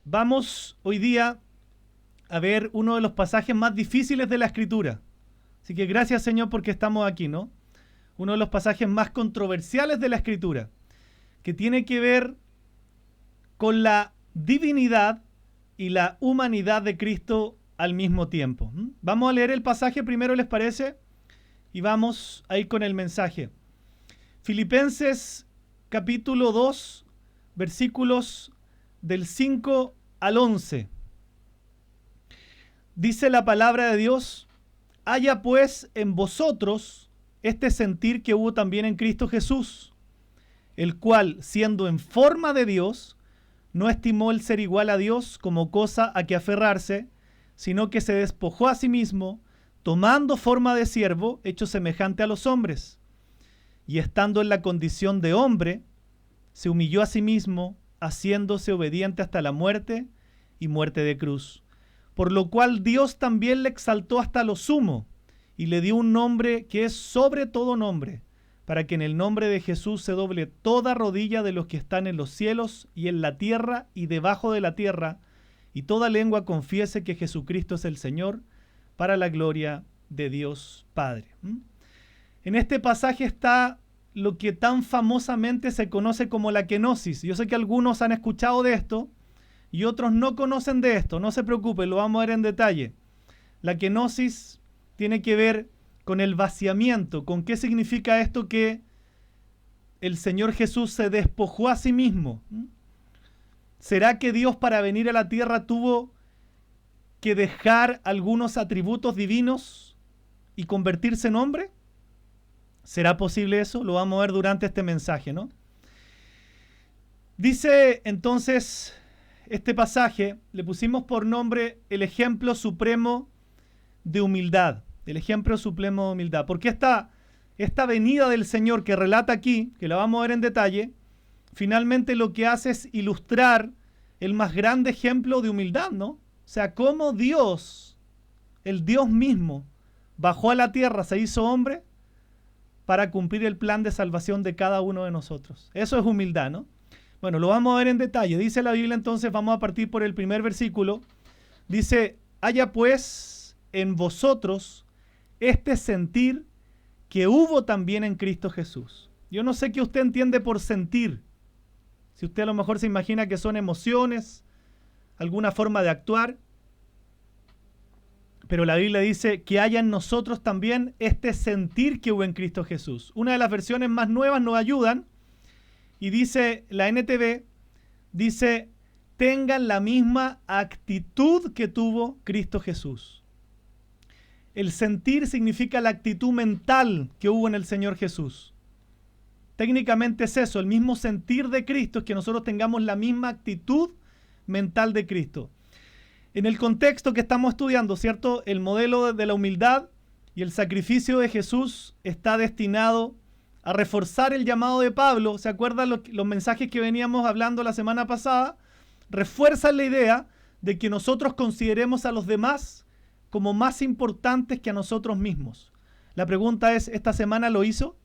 Vamos hoy día a ver uno de los pasajes más difíciles de la Escritura. Así que gracias, Señor, porque estamos aquí, ¿no? Uno de los pasajes más controversiales de la Escritura, que tiene que ver con la divinidad y la humanidad de Cristo al mismo tiempo. Vamos a leer el pasaje primero, ¿les parece? Y vamos a ir con el mensaje. Filipenses capítulo 2, versículos del 5 al 11. Dice la palabra de Dios: haya pues en vosotros este sentir que hubo también en Cristo Jesús, el cual, siendo en forma de Dios, no estimó el ser igual a Dios como cosa a que aferrarse, sino que se despojó a sí mismo, tomando forma de siervo, hecho semejante a los hombres. Y estando en la condición de hombre, se humilló a sí mismo, haciéndose obediente hasta la muerte y muerte de cruz. Por lo cual Dios también le exaltó hasta lo sumo, y le dio un nombre que es sobre todo nombre, para que en el nombre de Jesús se doble toda rodilla de los que están en los cielos y en la tierra y debajo de la tierra, y toda lengua confiese que Jesucristo es el Señor, para la gloria de Dios Padre. En este pasaje está lo que tan famosamente se conoce como la kenosis. Yo sé que algunos han escuchado de esto y otros no conocen de esto. No se preocupen, lo vamos a ver en detalle. La kenosis tiene que ver con el vaciamiento. ¿Con qué significa esto? Que el Señor Jesús se despojó a sí mismo. ¿Será que Dios, para venir a la tierra, tuvo que dejar algunos atributos divinos y convertirse en hombre? ¿Será posible eso? Lo vamos a ver durante este mensaje, ¿no? Dice entonces este pasaje, le pusimos por nombre el ejemplo supremo de humildad. El ejemplo supremo de humildad. Porque esta venida del Señor que relata aquí, que la vamos a ver en detalle, finalmente lo que hace es ilustrar el más grande ejemplo de humildad, ¿no? O sea, cómo Dios, el Dios mismo, bajó a la tierra, se hizo hombre para cumplir el plan de salvación de cada uno de nosotros. Eso es humildad, ¿no? Bueno, lo vamos a ver en detalle. Dice la Biblia entonces, vamos a partir por el primer versículo. Dice: haya pues en vosotros este sentir que hubo también en Cristo Jesús. Yo no sé qué usted entiende por sentir. Si usted a lo mejor se imagina que son emociones, alguna forma de actuar. Pero la Biblia dice que haya en nosotros también este sentir que hubo en Cristo Jesús. Una de las versiones más nuevas nos ayudan y dice, la NTV, dice: tengan la misma actitud que tuvo Cristo Jesús. El sentir significa la actitud mental que hubo en el Señor Jesús. Técnicamente es eso, el mismo sentir de Cristo es que nosotros tengamos la misma actitud mental de Cristo. En el contexto que estamos estudiando, ¿cierto? El modelo de la humildad y el sacrificio de Jesús está destinado a reforzar el llamado de Pablo. ¿Se acuerdan los mensajes que veníamos hablando la semana pasada? Refuerzan la idea de que nosotros consideremos a los demás como más importantes que a nosotros mismos. La pregunta es, ¿esta semana lo hizo?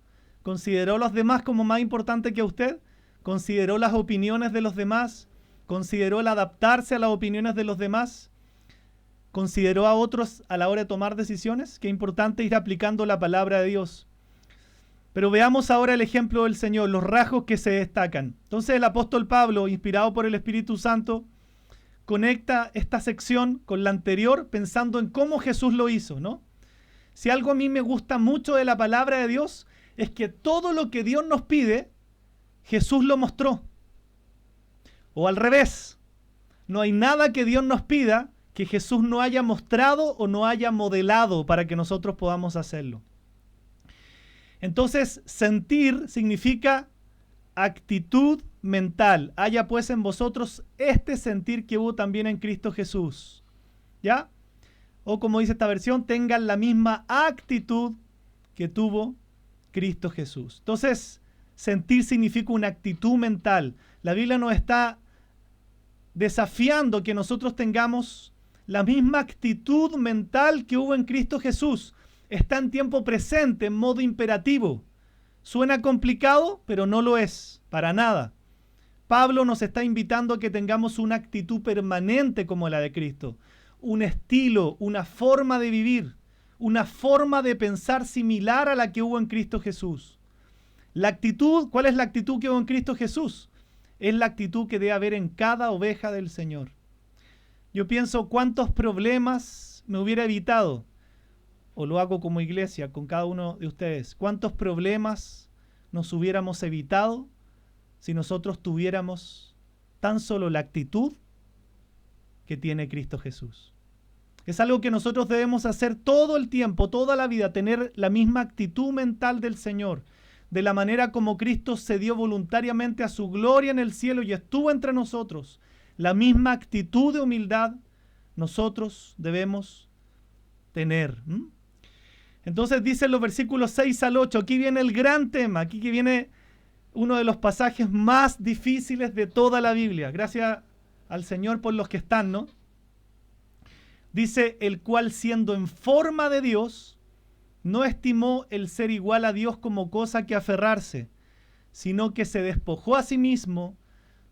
¿Consideró a los demás como más importantes que a usted? ¿Consideró las opiniones de los demás? ¿Consideró el adaptarse a las opiniones de los demás? ¿Consideró a otros a la hora de tomar decisiones? Qué importante ir aplicando la palabra de Dios. Pero veamos ahora el ejemplo del Señor, los rasgos que se destacan. Entonces el apóstol Pablo, inspirado por el Espíritu Santo, conecta esta sección con la anterior pensando en cómo Jesús lo hizo, ¿no? Si algo a mí me gusta mucho de la palabra de Dios es que todo lo que Dios nos pide, Jesús lo mostró. O al revés, no hay nada que Dios nos pida que Jesús no haya mostrado o no haya modelado para que nosotros podamos hacerlo. Entonces, sentir significa actitud mental. Haya pues en vosotros este sentir que hubo también en Cristo Jesús. ¿Ya? O como dice esta versión, tengan la misma actitud que tuvo Cristo Jesús. Entonces, sentir significa una actitud mental. La Biblia nos está desafiando que nosotros tengamos la misma actitud mental que hubo en Cristo Jesús. Está en tiempo presente, en modo imperativo. Suena complicado, pero no lo es, para nada. Pablo nos está invitando a que tengamos una actitud permanente como la de Cristo, un estilo, una forma de vivir, una forma de pensar similar a la que hubo en Cristo Jesús. La actitud, ¿cuál es la actitud que hubo en Cristo Jesús? Es la actitud que debe haber en cada oveja del Señor. Yo pienso cuántos problemas me hubiera evitado, o lo hago como iglesia con cada uno de ustedes, cuántos problemas nos hubiéramos evitado si nosotros tuviéramos tan solo la actitud que tiene Cristo Jesús. Es algo que nosotros debemos hacer todo el tiempo, toda la vida, tener la misma actitud mental del Señor, de la manera como Cristo se dio voluntariamente a su gloria en el cielo y estuvo entre nosotros. La misma actitud de humildad nosotros debemos tener. Entonces dicen los versículos 6 al 8, aquí viene el gran tema, aquí que viene uno de los pasajes más difíciles de toda la Biblia. Gracias al Señor por los que están, ¿no? Dice, el cual siendo en forma de Dios, no estimó el ser igual a Dios como cosa que aferrarse, sino que se despojó a sí mismo,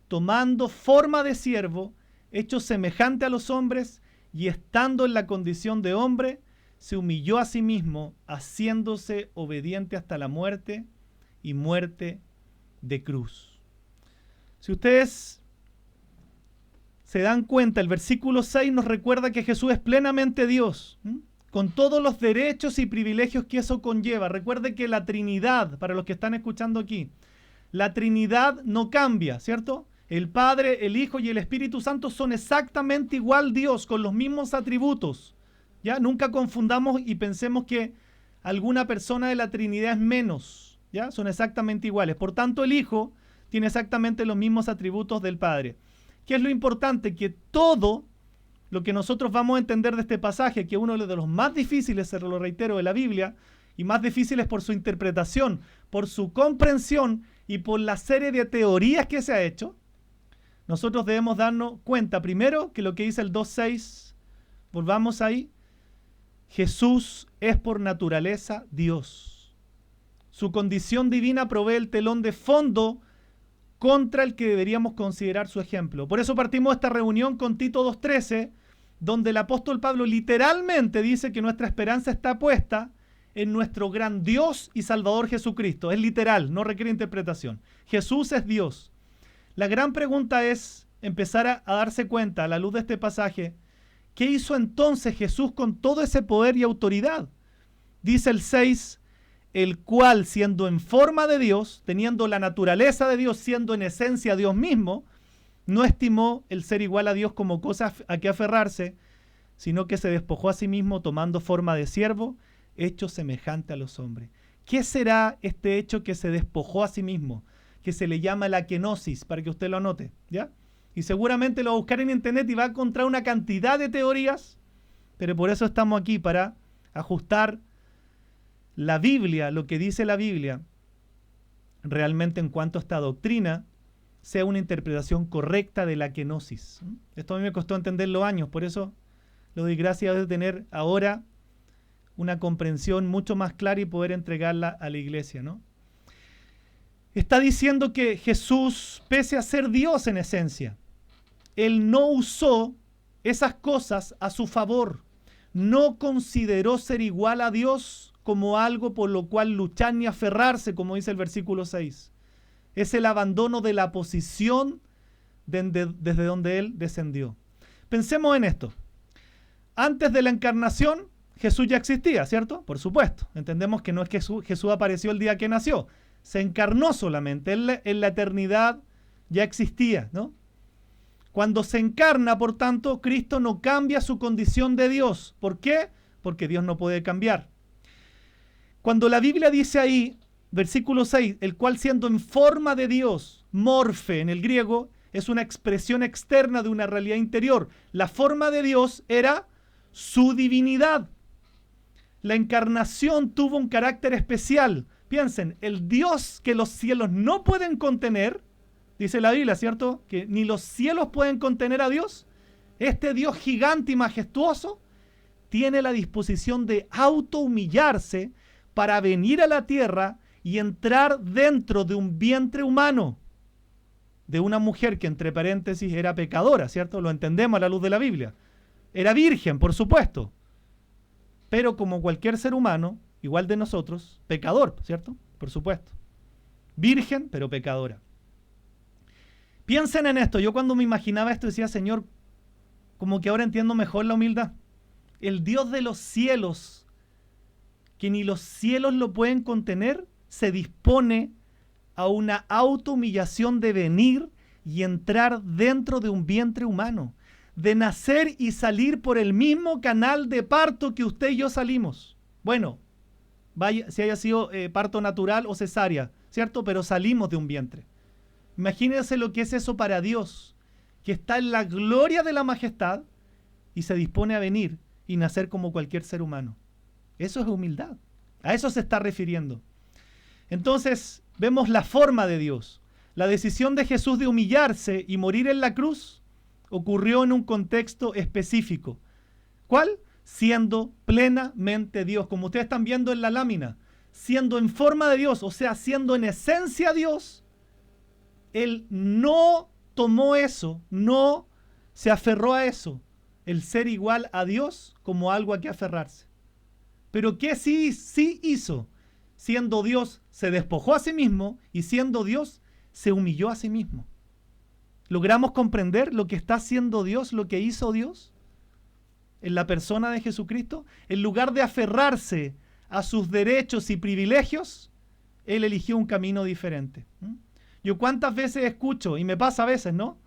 tomando forma de siervo, hecho semejante a los hombres, y estando en la condición de hombre, se humilló a sí mismo, haciéndose obediente hasta la muerte y muerte de cruz. Si ustedes se dan cuenta, el versículo 6 nos recuerda que Jesús es plenamente Dios, con todos los derechos y privilegios que eso conlleva. Recuerde que la Trinidad, para los que están escuchando aquí, la Trinidad no cambia, ¿cierto? El Padre, el Hijo y el Espíritu Santo son exactamente igual Dios, con los mismos atributos. ¿Ya? Nunca confundamos y pensemos que alguna persona de la Trinidad es menos, ¿ya? Son exactamente iguales. Por tanto, el Hijo tiene exactamente los mismos atributos del Padre. ¿Qué es lo importante? Que todo lo que nosotros vamos a entender de este pasaje, que es uno de los más difíciles, se lo reitero, de la Biblia, y más difíciles por su interpretación, por su comprensión y por la serie de teorías que se ha hecho, nosotros debemos darnos cuenta, primero, que lo que dice el 2.6, volvamos ahí, Jesús es por naturaleza Dios. Su condición divina provee el telón de fondo contra el que deberíamos considerar su ejemplo. Por eso partimos esta reunión con Tito 2.13, donde el apóstol Pablo literalmente dice que nuestra esperanza está puesta en nuestro gran Dios y Salvador Jesucristo. Es literal, no requiere interpretación. Jesús es Dios. La gran pregunta es empezar a darse cuenta, a la luz de este pasaje, ¿qué hizo entonces Jesús con todo ese poder y autoridad? Dice el 6, el cual siendo en forma de Dios, teniendo la naturaleza de Dios, siendo en esencia Dios mismo, no estimó el ser igual a Dios como cosa a que aferrarse, sino que se despojó a sí mismo tomando forma de siervo, hecho semejante a los hombres. ¿Qué será este hecho que se despojó a sí mismo? Que se le llama la kenosis, para que usted lo anote, ¿ya? Y seguramente lo va a buscar en internet y va a encontrar una cantidad de teorías, pero por eso estamos aquí, para ajustar la Biblia, lo que dice la Biblia, realmente en cuanto a esta doctrina, sea una interpretación correcta de la kenosis. Esto a mí me costó entenderlo años, por eso le doy gracias de tener ahora una comprensión mucho más clara y poder entregarla a la iglesia, ¿no? Está diciendo que Jesús, pese a ser Dios en esencia, Él no usó esas cosas a su favor. No consideró ser igual a Dios como algo por lo cual luchar ni aferrarse, como dice el versículo 6. Es el abandono de la posición desde donde Él descendió. Pensemos en esto. Antes de la encarnación, Jesús ya existía, ¿cierto? Por supuesto. Entendemos que no es que Jesús apareció el día que nació. Se encarnó solamente. Él en la eternidad ya existía, ¿no? Cuando se encarna, por tanto, Cristo no cambia su condición de Dios. ¿Por qué? Porque Dios no puede cambiar. Cuando la Biblia dice ahí, versículo 6, el cual siendo en forma de Dios, morfe en el griego, es una expresión externa de una realidad interior. La forma de Dios era su divinidad. La encarnación tuvo un carácter especial. Piensen, el Dios que los cielos no pueden contener, dice la Biblia, ¿cierto? Que ni los cielos pueden contener a Dios. Este Dios gigante y majestuoso tiene la disposición de autohumillarse para venir a la tierra y entrar dentro de un vientre humano. de una mujer que, entre paréntesis, era pecadora, ¿cierto? Lo entendemos a la luz de la Biblia. Era virgen, por supuesto, pero como cualquier ser humano, igual de nosotros, pecador, ¿cierto? Por supuesto. Virgen, pero pecadora. Piensen en esto. Yo cuando me imaginaba esto decía, Señor, como que ahora entiendo mejor la humildad. El Dios de los cielos, que ni los cielos lo pueden contener, se dispone a una autohumillación de venir y entrar dentro de un vientre humano, de nacer y salir por el mismo canal de parto que usted y yo salimos. Bueno, vaya, si haya sido parto natural o cesárea, ¿cierto? Pero salimos de un vientre. Imagínense lo que es eso para Dios, que está en la gloria de la majestad y se dispone a venir y nacer como cualquier ser humano. Eso es humildad. A eso se está refiriendo. Entonces, vemos la forma de Dios. La decisión de Jesús de humillarse y morir en la cruz ocurrió en un contexto específico. ¿Cuál? Siendo plenamente Dios, como ustedes están viendo en la lámina, siendo en forma de Dios, o sea, siendo en esencia Dios. Él no tomó eso, no se aferró a eso, el ser igual a Dios como algo a que aferrarse. Pero ¿qué sí hizo? Siendo Dios, se despojó a sí mismo y siendo Dios, se humilló a sí mismo. ¿Logramos comprender lo que está haciendo Dios, lo que hizo Dios en la persona de Jesucristo? En lugar de aferrarse a sus derechos y privilegios, Él eligió un camino diferente. Yo cuántas veces escucho, y me pasa a veces, ¿no?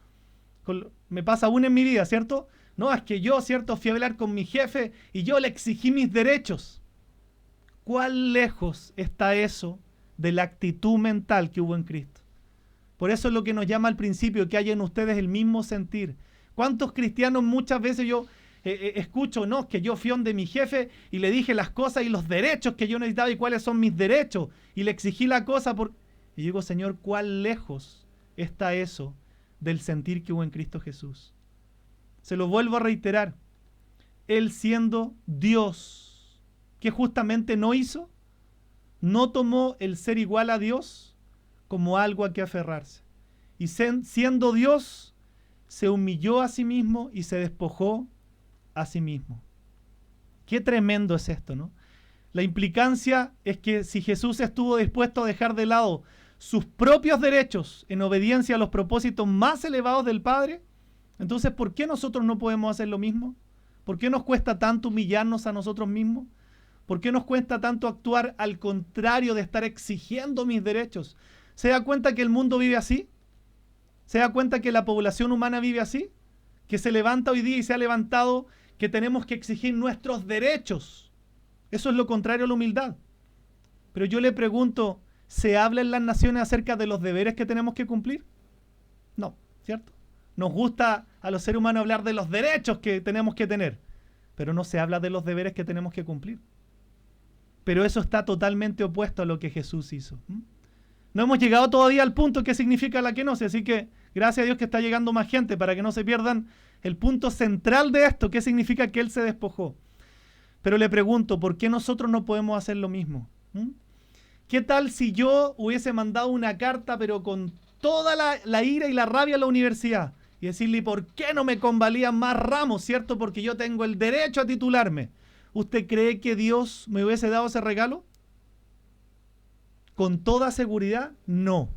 Me pasa aún en mi vida, ¿cierto? No, es que yo, ¿cierto? Fui a hablar con mi jefe y yo le exigí mis derechos. ¿Cuán lejos está eso de la actitud mental que hubo en Cristo? Por eso es lo que nos llama al principio, que haya en ustedes el mismo sentir. ¿Cuántos cristianos muchas veces yo escucho, no, que yo fui donde mi jefe y le dije las cosas y los derechos que yo necesitaba y cuáles son mis derechos y le exigí la cosa y digo, Señor, ¿cuán lejos está eso del sentir que hubo en Cristo Jesús? Se lo vuelvo a reiterar. Él siendo Dios, ¿qué justamente no hizo? No tomó el ser igual a Dios como algo a que aferrarse. Y siendo Dios, se humilló a sí mismo y se despojó a sí mismo. Qué tremendo es esto, ¿no? La implicancia es que si Jesús estuvo dispuesto a dejar de lado sus propios derechos en obediencia a los propósitos más elevados del Padre, entonces ¿por qué nosotros no podemos hacer lo mismo? ¿Por qué nos cuesta tanto humillarnos a nosotros mismos? ¿Por qué nos cuesta tanto actuar al contrario de estar exigiendo mis derechos? ¿Se da cuenta que el mundo vive así? ¿Se da cuenta que la población humana vive así? Que se levanta hoy día y se ha levantado que tenemos que exigir nuestros derechos. Eso es lo contrario a la humildad. Pero yo le pregunto, ¿se habla en las naciones acerca de los deberes que tenemos que cumplir? No, ¿cierto? Nos gusta a los seres humanos hablar de los derechos que tenemos que tener, pero no se habla de los deberes que tenemos que cumplir. Pero eso está totalmente opuesto a lo que Jesús hizo. No hemos llegado todavía al punto que significa la kenosis, así que gracias a Dios que está llegando más gente para que no se pierdan el punto central de esto, que significa que Él se despojó. Pero le pregunto, ¿por qué nosotros no podemos hacer lo mismo? ¿Qué tal si yo hubiese mandado una carta, pero con toda la ira y la rabia a la universidad? Y decirle, ¿por qué no me convalidan más ramos, cierto? Porque yo tengo el derecho a titularme. ¿Usted cree que Dios me hubiese dado ese regalo? Con toda seguridad, no.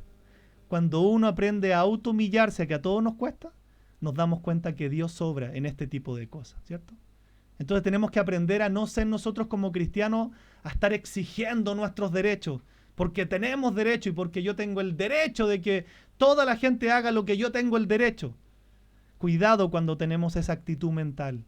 Cuando uno aprende a autohumillarse, que a todos nos cuesta, nos damos cuenta que Dios obra en este tipo de cosas, ¿cierto? Entonces tenemos que aprender a no ser nosotros como cristianos a estar exigiendo nuestros derechos, porque tenemos derecho y porque yo tengo el derecho de que toda la gente haga lo que yo tengo el derecho. Cuidado cuando tenemos esa actitud mental.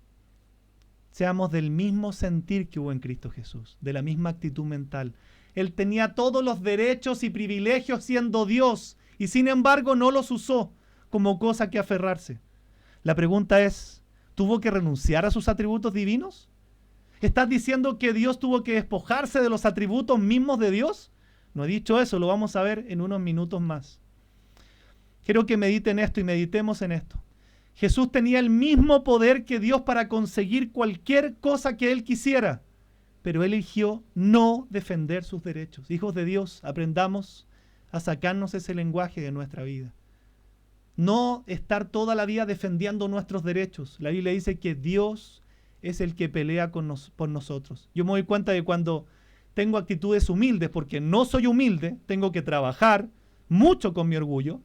Seamos del mismo sentir que hubo en Cristo Jesús, de la misma actitud mental. Él tenía todos los derechos y privilegios siendo Dios y sin embargo no los usó como cosa que aferrarse. La pregunta es, ¿tuvo que renunciar a sus atributos divinos? ¿Estás diciendo que Dios tuvo que despojarse de los atributos mismos de Dios? No he dicho eso, lo vamos a ver en unos minutos más. Quiero que mediten esto y meditemos en esto. Jesús tenía el mismo poder que Dios para conseguir cualquier cosa que Él quisiera, pero Él eligió no defender sus derechos. Hijos de Dios, aprendamos a sacarnos ese lenguaje de nuestra vida. No estar toda la vida defendiendo nuestros derechos. La Biblia dice que Dios es el que pelea por nosotros. Yo me doy cuenta de cuando tengo actitudes humildes, porque no soy humilde, tengo que trabajar mucho con mi orgullo,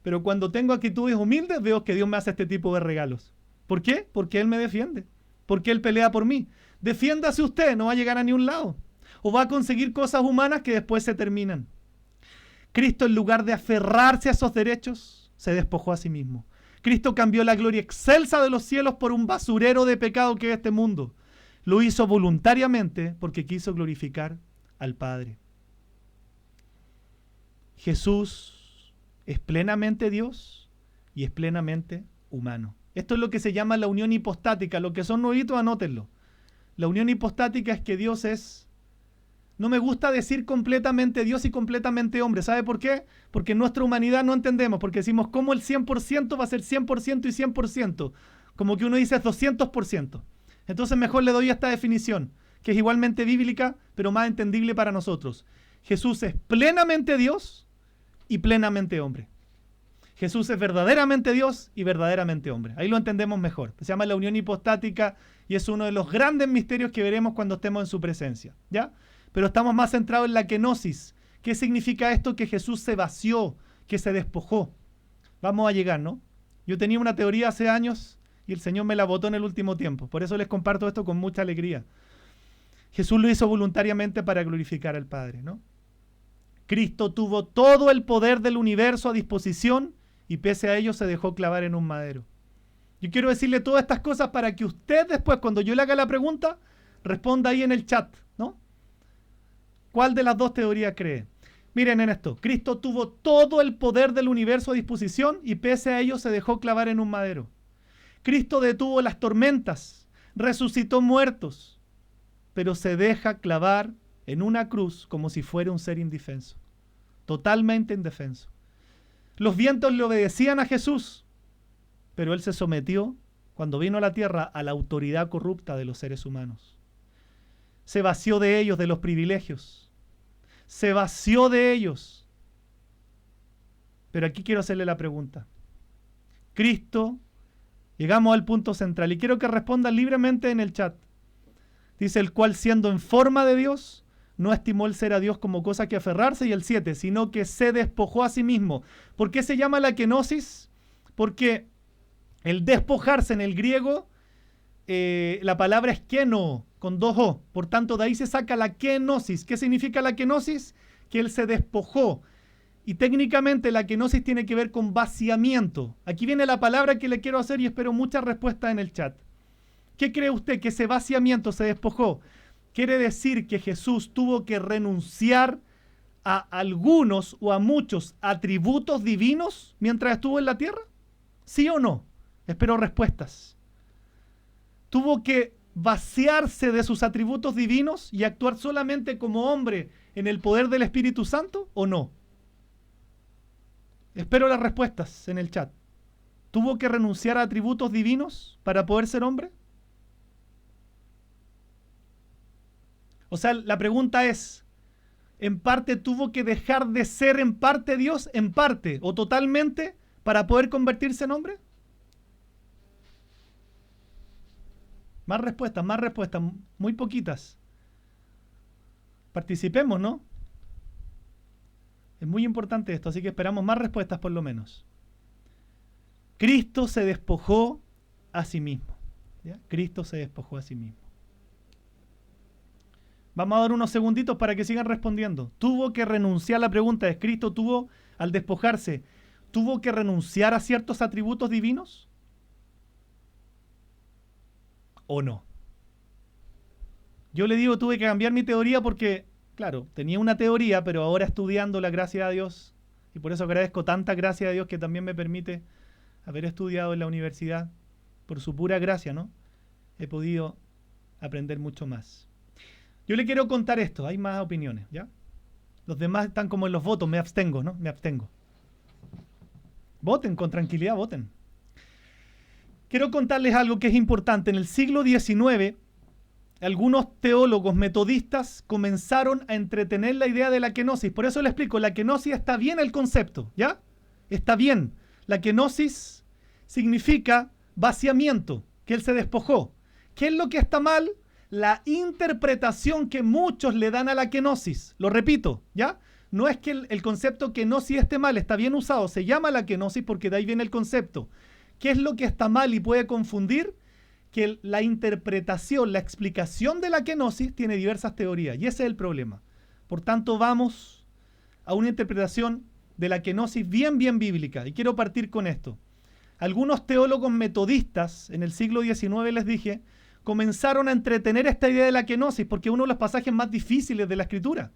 pero cuando tengo actitudes humildes veo que Dios me hace este tipo de regalos. ¿Por qué? Porque Él me defiende, porque Él pelea por mí. Defiéndase usted, no va a llegar a ningún lado, o va a conseguir cosas humanas que después se terminan. Cristo, en lugar de aferrarse a esos derechos, se despojó a sí mismo. Cristo cambió la gloria excelsa de los cielos por un basurero de pecado que es este mundo. Lo hizo voluntariamente porque quiso glorificar al Padre. Jesús es plenamente Dios y es plenamente humano. Esto es lo que se llama la unión hipostática. Los que son nuevitos, anótenlo. La unión hipostática es que Dios es... No me gusta decir completamente Dios y completamente hombre. ¿Sabe por qué? Porque en nuestra humanidad no entendemos. Porque decimos, ¿cómo el 100% va a ser 100% y 100%? Como que uno dice es 200%. Entonces mejor le doy esta definición, que es igualmente bíblica, pero más entendible para nosotros. Jesús es plenamente Dios y plenamente hombre. Jesús es verdaderamente Dios y verdaderamente hombre. Ahí lo entendemos mejor. Se llama la unión hipostática y es uno de los grandes misterios que veremos cuando estemos en su presencia, ¿ya? Pero estamos más centrados en la kenosis. ¿Qué significa esto? Que Jesús se vació, que se despojó. Vamos a llegar, ¿no? Yo tenía una teoría hace años y el Señor me la botó en el último tiempo. Por eso les comparto esto con mucha alegría. Jesús lo hizo voluntariamente para glorificar al Padre, ¿no? Cristo tuvo todo el poder del universo a disposición y pese a ello se dejó clavar en un madero. Yo quiero decirle todas estas cosas para que usted después, cuando yo le haga la pregunta, responda ahí en el chat, ¿no? ¿Cuál de las dos teorías cree? Miren en esto. Cristo tuvo todo el poder del universo a disposición y pese a ello se dejó clavar en un madero. Cristo detuvo las tormentas, resucitó muertos, pero se deja clavar en una cruz como si fuera un ser indefenso, totalmente indefenso. Los vientos le obedecían a Jesús, pero Él se sometió, cuando vino a la tierra, a la autoridad corrupta de los seres humanos. Se vació de ellos, de los privilegios. Se vació de ellos. Pero aquí quiero hacerle la pregunta. Cristo, llegamos al punto central y quiero que respondan libremente en el chat. Dice, el cual siendo en forma de Dios, no estimó el ser a Dios como cosa que aferrarse, y el 7, sino que se despojó a sí mismo. ¿Por qué se llama la kenosis? Porque el despojarse en el griego, la palabra es keno, con 2 O. Por tanto, de ahí se saca la kenosis. ¿Qué significa la kenosis? Que Él se despojó. Y técnicamente la kenosis tiene que ver con vaciamiento. Aquí viene la palabra que le quiero hacer y espero muchas respuestas en el chat. ¿Qué cree usted que ese vaciamiento se despojó? ¿Quiere decir que Jesús tuvo que renunciar a algunos o a muchos atributos divinos mientras estuvo en la tierra? ¿Sí o no? Espero respuestas. ¿Tuvo que vaciarse de sus atributos divinos y actuar solamente como hombre en el poder del Espíritu Santo o no? Espero las respuestas en el chat. ¿Tuvo que renunciar a atributos divinos para poder ser hombre? O sea, la pregunta es, ¿en parte tuvo que dejar de ser en parte Dios, en parte o totalmente, para poder convertirse en hombre? Más respuestas, muy poquitas. Participemos, ¿no? Es muy importante esto, así que esperamos más respuestas por lo menos. Cristo se despojó a sí mismo. ¿Ya? Cristo se despojó a sí mismo. Vamos a dar unos segunditos para que sigan respondiendo. ¿Tuvo que renunciar? La pregunta es, ¿Cristo tuvo, al despojarse, tuvo que renunciar a ciertos atributos divinos? ¿O no? Yo le digo, tuve que cambiar mi teoría porque, claro, tenía una teoría, pero ahora estudiando la gracia de Dios, y por eso agradezco tanta gracia de Dios que también me permite haber estudiado en la universidad, por su pura gracia, ¿no? He podido aprender mucho más. Yo le quiero contar esto, hay más opiniones, ¿ya? Los demás están como en los votos, me abstengo, ¿no? Me abstengo. Voten, con tranquilidad, voten. Quiero contarles algo que es importante. En el siglo XIX, algunos teólogos metodistas comenzaron a entretener la idea de la kenosis. Por eso le explico, la kenosis está bien el concepto, ¿ya? Está bien. La kenosis significa vaciamiento, que Él se despojó. ¿Qué es lo que está mal? La interpretación que muchos le dan a la kenosis. Lo repito, ¿ya? No es que el concepto kenosis esté mal, está bien usado. Se llama la kenosis porque de ahí viene el concepto. ¿Qué es lo que está mal y puede confundir? Que la interpretación, la explicación de la kenosis tiene diversas teorías. Y ese es el problema. Por tanto, vamos a una interpretación de la kenosis bien bíblica. Y quiero partir con esto. Algunos teólogos metodistas en el siglo XIX, les dije, comenzaron a entretener esta idea de la kenosis porque es uno de los pasajes más difíciles de la Escritura.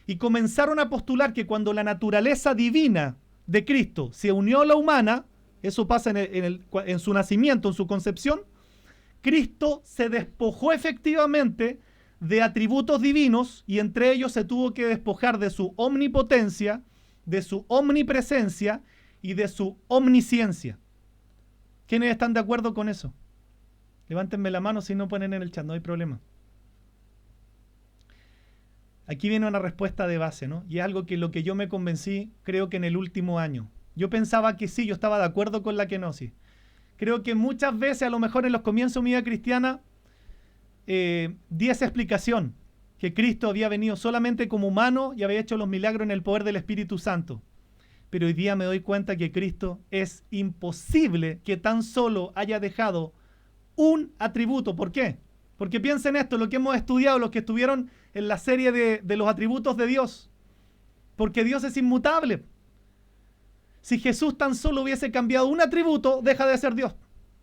Y comenzaron a postular que cuando la naturaleza divina de Cristo se unió a la humana, eso pasa en su nacimiento, en su concepción, Cristo se despojó efectivamente de atributos divinos y entre ellos se tuvo que despojar de su omnipotencia, de su omnipresencia y de su omnisciencia. ¿Quiénes están de acuerdo con eso? Levántenme la mano si no ponen en el chat, no hay problema. Aquí viene una respuesta de base, ¿no? Y es algo que lo que yo me convencí, creo que en el último año. Yo pensaba que sí, yo estaba de acuerdo con la kenosis. Creo que muchas veces, a lo mejor en los comienzos de mi vida cristiana, di esa explicación, que Cristo había venido solamente como humano y había hecho los milagros en el poder del Espíritu Santo. Pero hoy día me doy cuenta que Cristo es imposible que tan solo haya dejado un atributo. ¿Por qué? Porque piensen esto, lo que hemos estudiado, los que estuvieron en la serie de los atributos de Dios. Porque Dios es inmutable. Si Jesús tan solo hubiese cambiado un atributo, deja de ser Dios.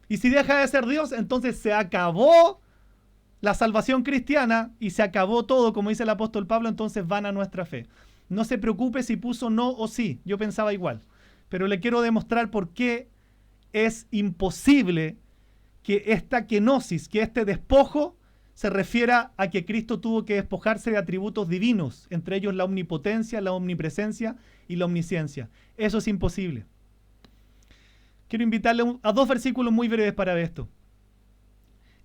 Y si deja de ser Dios, entonces se acabó la salvación cristiana y se acabó todo, como dice el apóstol Pablo, entonces van a nuestra fe. No se preocupe si puso no o sí, yo pensaba igual. Pero le quiero demostrar por qué es imposible que esta kenosis, que este despojo, se refiera a que Cristo tuvo que despojarse de atributos divinos, entre ellos la omnipotencia, la omnipresencia y la omnisciencia. Eso es imposible. Quiero invitarle a dos versículos muy breves para ver esto.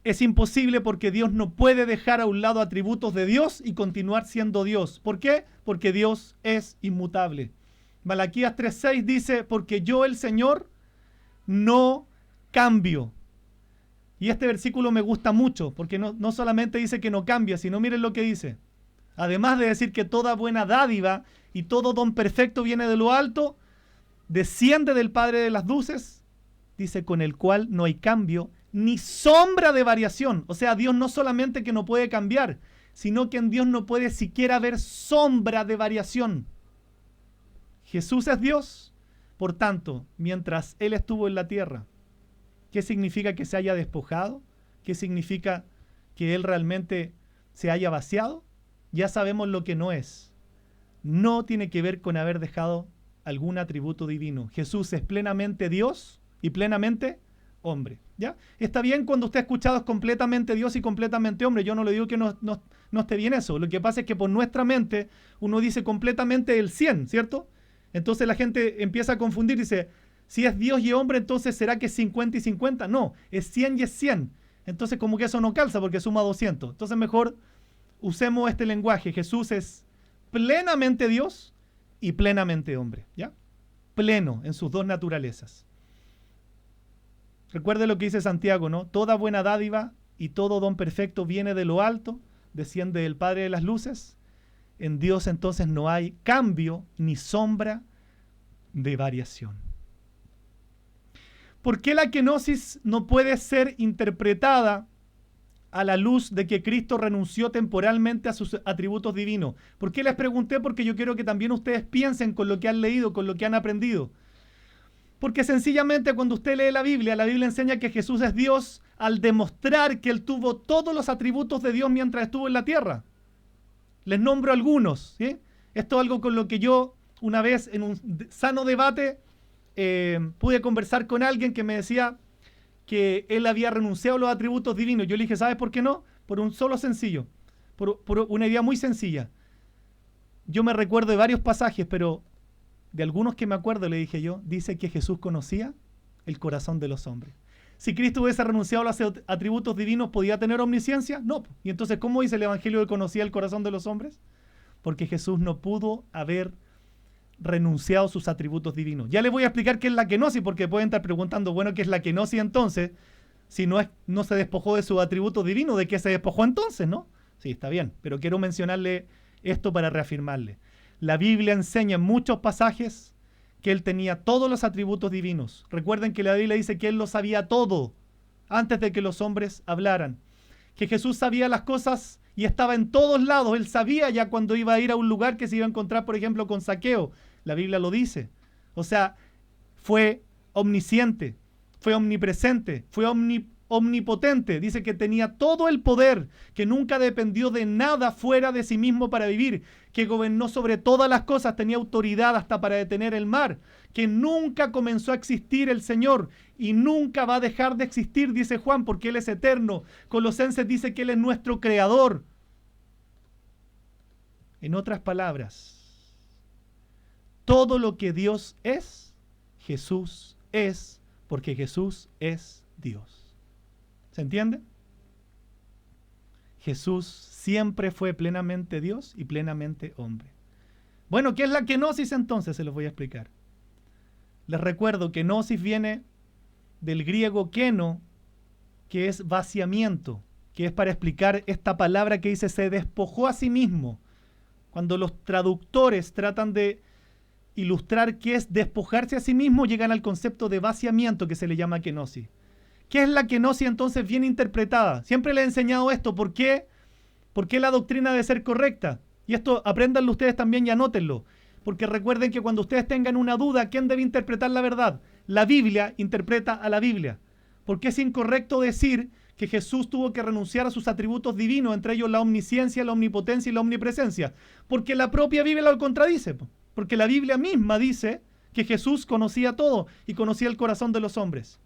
Es imposible porque Dios no puede dejar a un lado atributos de Dios y continuar siendo Dios. ¿Por qué? Porque Dios es inmutable. Malaquías 3:6 dice, porque yo el Señor no cambio. Y este versículo me gusta mucho, porque no solamente dice que no cambia, sino miren lo que dice. Además de decir que toda buena dádiva y todo don perfecto viene de lo alto, desciende del Padre de las luces, dice, con el cual no hay cambio ni sombra de variación. O sea, Dios no solamente que no puede cambiar, sino que en Dios no puede siquiera haber sombra de variación. Jesús es Dios, por tanto, mientras Él estuvo en la tierra, ¿qué significa que se haya despojado? ¿Qué significa que Él realmente se haya vaciado? Ya sabemos lo que no es. No tiene que ver con haber dejado algún atributo divino. Jesús es plenamente Dios y plenamente hombre. ¿Ya? Está bien cuando usted ha escuchado es completamente Dios y completamente hombre. Yo no le digo que no esté bien eso. Lo que pasa es que por nuestra mente uno dice completamente el 100, ¿cierto? Entonces la gente empieza a confundir y dice, si es Dios y hombre, entonces ¿será que es 50 y 50? No, es 100 y es 100. Entonces como que eso no calza porque suma 200. Entonces mejor usemos este lenguaje. Jesús es plenamente Dios y plenamente hombre. ¿Ya? Pleno en sus dos naturalezas. Recuerde lo que dice Santiago, ¿no? Toda buena dádiva y todo don perfecto viene de lo alto, desciende del Padre de las luces. En Dios entonces no hay cambio ni sombra de variación. ¿Por qué la kenosis no puede ser interpretada a la luz de que Cristo renunció temporalmente a sus atributos divinos? ¿Por qué les pregunté? Porque yo quiero que también ustedes piensen con lo que han leído, con lo que han aprendido. Porque sencillamente cuando usted lee la Biblia enseña que Jesús es Dios al demostrar que Él tuvo todos los atributos de Dios mientras estuvo en la tierra. Les nombro algunos, ¿sí? Esto es algo con lo que yo una vez en un sano debate pude conversar con alguien que me decía que él había renunciado a los atributos divinos. Yo le dije, ¿sabes por qué no? Por un solo sencillo, por una idea muy sencilla. Yo me recuerdo de varios pasajes, pero de algunos que me acuerdo, le dije yo, dice que Jesús conocía el corazón de los hombres. Si Cristo hubiese renunciado a los atributos divinos, ¿podía tener omnisciencia? No. Y entonces, ¿cómo dice el Evangelio que conocía el corazón de los hombres? Porque Jesús no pudo haber renunciado a sus atributos divinos. Ya les voy a explicar qué es la kenosis, porque pueden estar preguntando, bueno, ¿qué es la kenosis entonces? Si no se despojó de sus atributos divinos, ¿de qué se despojó entonces, no? Sí, está bien, pero quiero mencionarle esto para reafirmarle. La Biblia enseña en muchos pasajes que Él tenía todos los atributos divinos. Recuerden que la Biblia dice que Él lo sabía todo antes de que los hombres hablaran. Que Jesús sabía las cosas y estaba en todos lados. Él sabía ya cuando iba a ir a un lugar que se iba a encontrar, por ejemplo, con Zaqueo. La Biblia lo dice. O sea, fue omnisciente, fue omnipresente, fue omnipotente. Dice que tenía todo el poder, que nunca dependió de nada fuera de sí mismo para vivir, que gobernó sobre todas las cosas, tenía autoridad hasta para detener el mar, que nunca comenzó a existir el Señor y nunca va a dejar de existir, dice Juan, porque Él es eterno. Colosenses dice que Él es nuestro creador. En otras palabras, todo lo que Dios es, Jesús es, porque Jesús es Dios. ¿Se entiende? Jesús siempre fue plenamente Dios y plenamente hombre. Bueno, ¿qué es la kenosis entonces? Se los voy a explicar. Les recuerdo que kenosis viene del griego keno, que es vaciamiento, que es para explicar esta palabra que dice se despojó a sí mismo. Cuando los traductores tratan de ilustrar qué es despojarse a sí mismo, llegan al concepto de vaciamiento que se le llama kenosis. ¿Qué es la kenosis entonces bien interpretada? Siempre le he enseñado esto. ¿Por qué? ¿Por qué la doctrina debe ser correcta? Y esto apréndanlo ustedes también y anótenlo. Porque recuerden que cuando ustedes tengan una duda, ¿quién debe interpretar la verdad? La Biblia interpreta a la Biblia. Porque es incorrecto decir que Jesús tuvo que renunciar a sus atributos divinos, entre ellos la omnisciencia, la omnipotencia y la omnipresencia. Porque la propia Biblia lo contradice. Porque la Biblia misma dice que Jesús conocía todo y conocía el corazón de los hombres.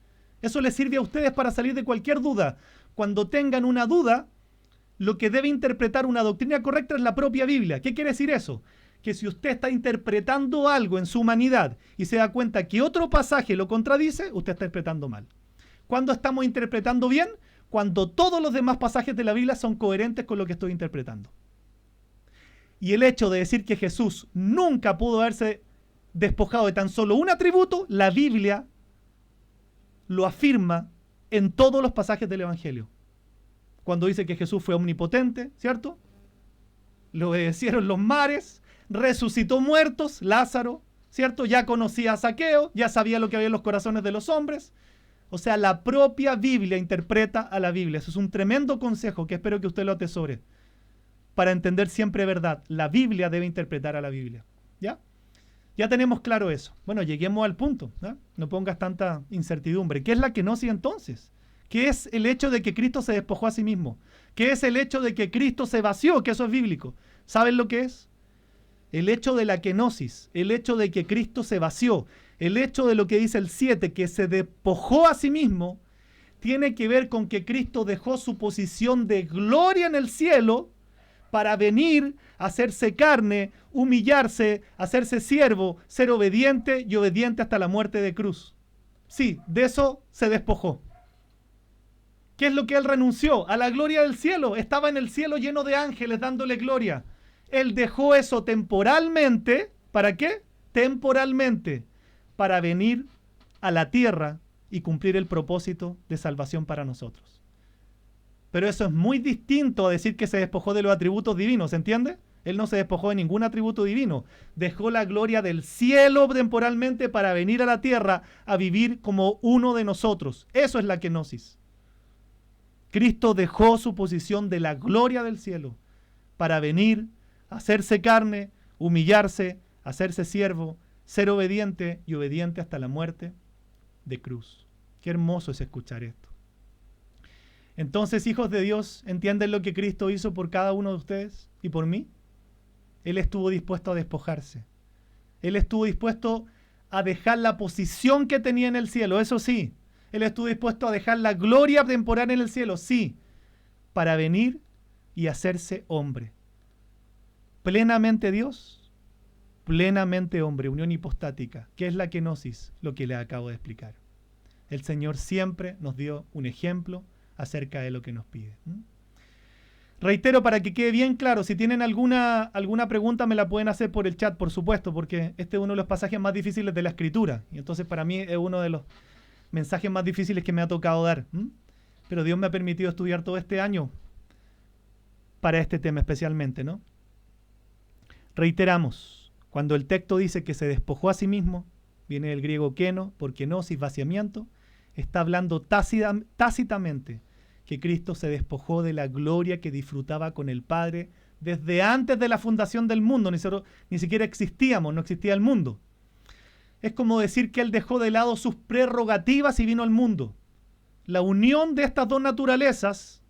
Eso les sirve a ustedes para salir de cualquier duda. Cuando tengan una duda, lo que debe interpretar una doctrina correcta es la propia Biblia. ¿Qué quiere decir eso? Que si usted está interpretando algo en su humanidad y se da cuenta que otro pasaje lo contradice, usted está interpretando mal. ¿Cuándo estamos interpretando bien? Cuando todos los demás pasajes de la Biblia son coherentes con lo que estoy interpretando. Y el hecho de decir que Jesús nunca pudo haberse despojado de tan solo un atributo, la Biblia lo afirma en todos los pasajes del Evangelio. Cuando dice que Jesús fue omnipotente, ¿cierto? Le obedecieron los mares, resucitó muertos, Lázaro, ¿cierto? Ya conocía a Zaqueo, ya sabía lo que había en los corazones de los hombres. O sea, la propia Biblia interpreta a la Biblia. Eso es un tremendo consejo que espero que usted lo atesore. Para entender siempre verdad, la Biblia debe interpretar a la Biblia. ¿Ya? Ya tenemos claro eso. Bueno, lleguemos al punto, ¿no? No pongas tanta incertidumbre. ¿Qué es la kenosis entonces? ¿Qué es el hecho de que Cristo se despojó a sí mismo? ¿Qué es el hecho de que Cristo se vació? Que eso es bíblico. ¿Saben lo que es? El hecho de la kenosis, el hecho de que Cristo se vació, el hecho de lo que dice el 7, que se despojó a sí mismo, tiene que ver con que Cristo dejó su posición de gloria en el cielo para venir, hacerse carne, humillarse, hacerse siervo, ser obediente y obediente hasta la muerte de cruz. Sí, de eso se despojó. ¿Qué es lo que Él renunció? A la gloria del cielo. Estaba en el cielo lleno de ángeles dándole gloria. Él dejó eso temporalmente. ¿Para qué? Temporalmente. Para venir a la tierra y cumplir el propósito de salvación para nosotros. Pero eso es muy distinto a decir que se despojó de los atributos divinos, ¿se entiende? Él no se despojó de ningún atributo divino. Dejó la gloria del cielo temporalmente para venir a la tierra a vivir como uno de nosotros. Eso es la kenosis. Cristo dejó su posición de la gloria del cielo para venir, hacerse carne, humillarse, hacerse siervo, ser obediente y obediente hasta la muerte de cruz. Qué hermoso es escuchar esto. Entonces, hijos de Dios, ¿entienden lo que Cristo hizo por cada uno de ustedes y por mí? Él estuvo dispuesto a despojarse. Él estuvo dispuesto a dejar la posición que tenía en el cielo, eso sí. Él estuvo dispuesto a dejar la gloria temporal en el cielo, sí, para venir y hacerse hombre. Plenamente Dios, plenamente hombre, unión hipostática. ¿Qué es la kenosis? Lo que les acabo de explicar. El Señor siempre nos dio un ejemplo acerca de lo que nos pide. Reitero, para que quede bien claro, si tienen alguna pregunta me la pueden hacer por el chat, por supuesto, porque este es uno de los pasajes más difíciles de la Escritura. Y entonces para mí es uno de los mensajes más difíciles que me ha tocado dar. Pero Dios me ha permitido estudiar todo este año para este tema especialmente, ¿no? Reiteramos, cuando el texto dice que se despojó a sí mismo, viene del griego keno, por kenosis, vaciamiento, está hablando tácitamente que Cristo se despojó de la gloria que disfrutaba con el Padre desde antes de la fundación del mundo. Ni siquiera existíamos, no existía el mundo. Es como decir que Él dejó de lado sus prerrogativas y vino al mundo. La unión de estas dos naturalezas,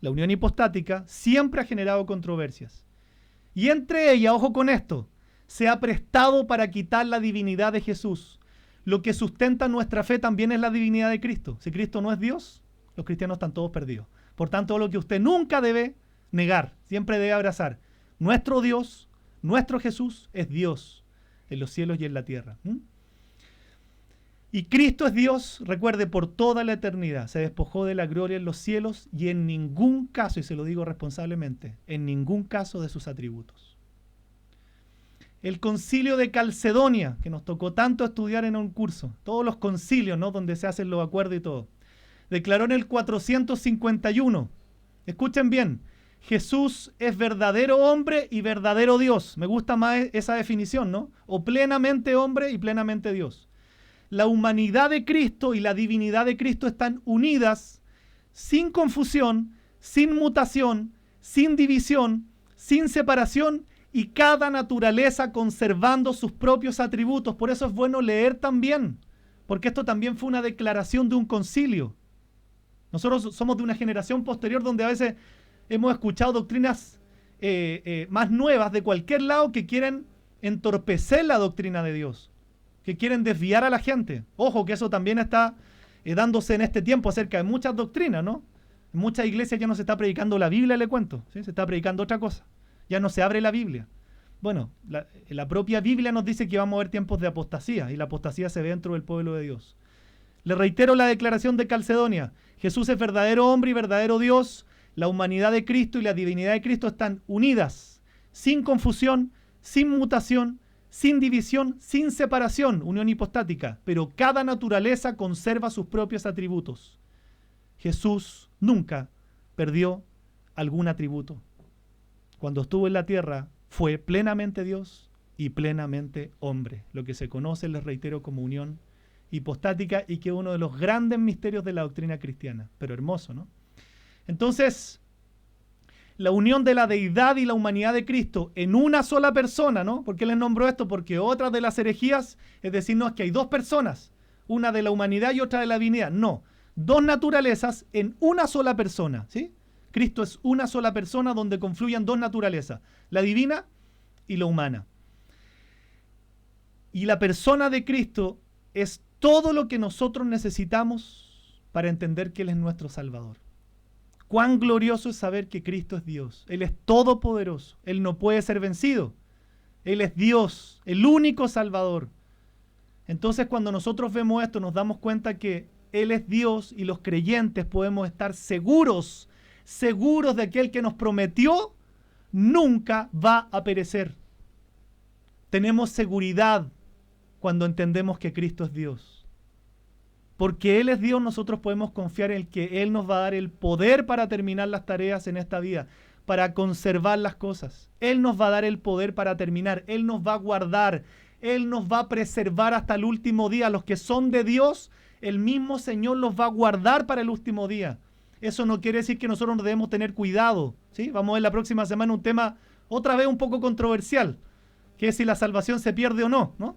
la unión hipostática, siempre ha generado controversias. Y entre ellas, ojo con esto, se ha prestado para quitar la divinidad de Jesús. Lo que sustenta nuestra fe también es la divinidad de Cristo. Si Cristo no es Dios, los cristianos están todos perdidos. Por tanto, lo que usted nunca debe negar, siempre debe abrazar. Nuestro Dios, nuestro Jesús es Dios en los cielos y en la tierra. Y Cristo es Dios, recuerde, por toda la eternidad. Se despojó de la gloria en los cielos y en ningún caso, y se lo digo responsablemente, en ningún caso de sus atributos. El concilio de Calcedonia, que nos tocó tanto estudiar en un curso, todos los concilios, ¿no?, donde se hacen los acuerdos y todo, declaró en el 451, escuchen bien, Jesús es verdadero hombre y verdadero Dios. Me gusta más esa definición, ¿no? O plenamente hombre y plenamente Dios. La humanidad de Cristo y la divinidad de Cristo están unidas sin confusión, sin mutación, sin división, sin separación y cada naturaleza conservando sus propios atributos. Por eso es bueno leer también, porque esto también fue una declaración de un concilio. Nosotros somos de una generación posterior donde a veces hemos escuchado doctrinas más nuevas de cualquier lado que quieren entorpecer la doctrina de Dios, que quieren desviar a la gente. Ojo que eso también está dándose en este tiempo acerca de muchas doctrinas, ¿no? En muchas iglesias ya no se está predicando la Biblia, le cuento, ¿sí? Se está predicando otra cosa. Ya no se abre la Biblia. Bueno, la propia Biblia nos dice que vamos a ver tiempos de apostasía, y la apostasía se ve dentro del pueblo de Dios. Le reitero la declaración de Calcedonia. Jesús es verdadero hombre y verdadero Dios. La humanidad de Cristo y la divinidad de Cristo están unidas, sin confusión, sin mutación, sin división, sin separación, unión hipostática, pero cada naturaleza conserva sus propios atributos. Jesús nunca perdió algún atributo. Cuando estuvo en la tierra, fue plenamente Dios y plenamente hombre, lo que se conoce, les reitero, como unión hipostática, y que es uno de los grandes misterios de la doctrina cristiana, pero hermoso, ¿no? Entonces, la unión de la deidad y la humanidad de Cristo en una sola persona, ¿no? ¿Por qué les nombro esto? Porque otra de las herejías es decirnos que hay dos personas, una de la humanidad y otra de la divinidad. No, dos naturalezas en una sola persona, ¿sí? Cristo es una sola persona donde confluyen dos naturalezas, la divina y la humana. Y la persona de Cristo es todo lo que nosotros necesitamos para entender que Él es nuestro Salvador. Cuán glorioso es saber que Cristo es Dios. Él es todopoderoso. Él no puede ser vencido. Él es Dios, el único Salvador. Entonces, cuando nosotros vemos esto, nos damos cuenta que Él es Dios y los creyentes podemos estar seguros de aquel que nos prometió nunca va a perecer. Tenemos seguridad cuando entendemos que Cristo es Dios. Porque Él es Dios, nosotros podemos confiar en que Él nos va a dar el poder para terminar las tareas en esta vida, para conservar las cosas. Él nos va a dar el poder para terminar. Él nos va a guardar. Él nos va a preservar hasta el último día. Los que son de Dios, el mismo Señor los va a guardar para el último día. Eso no quiere decir que nosotros no debemos tener cuidado, ¿sí? Vamos a ver la próxima semana un tema otra vez un poco controversial, que es si la salvación se pierde o no, ¿no?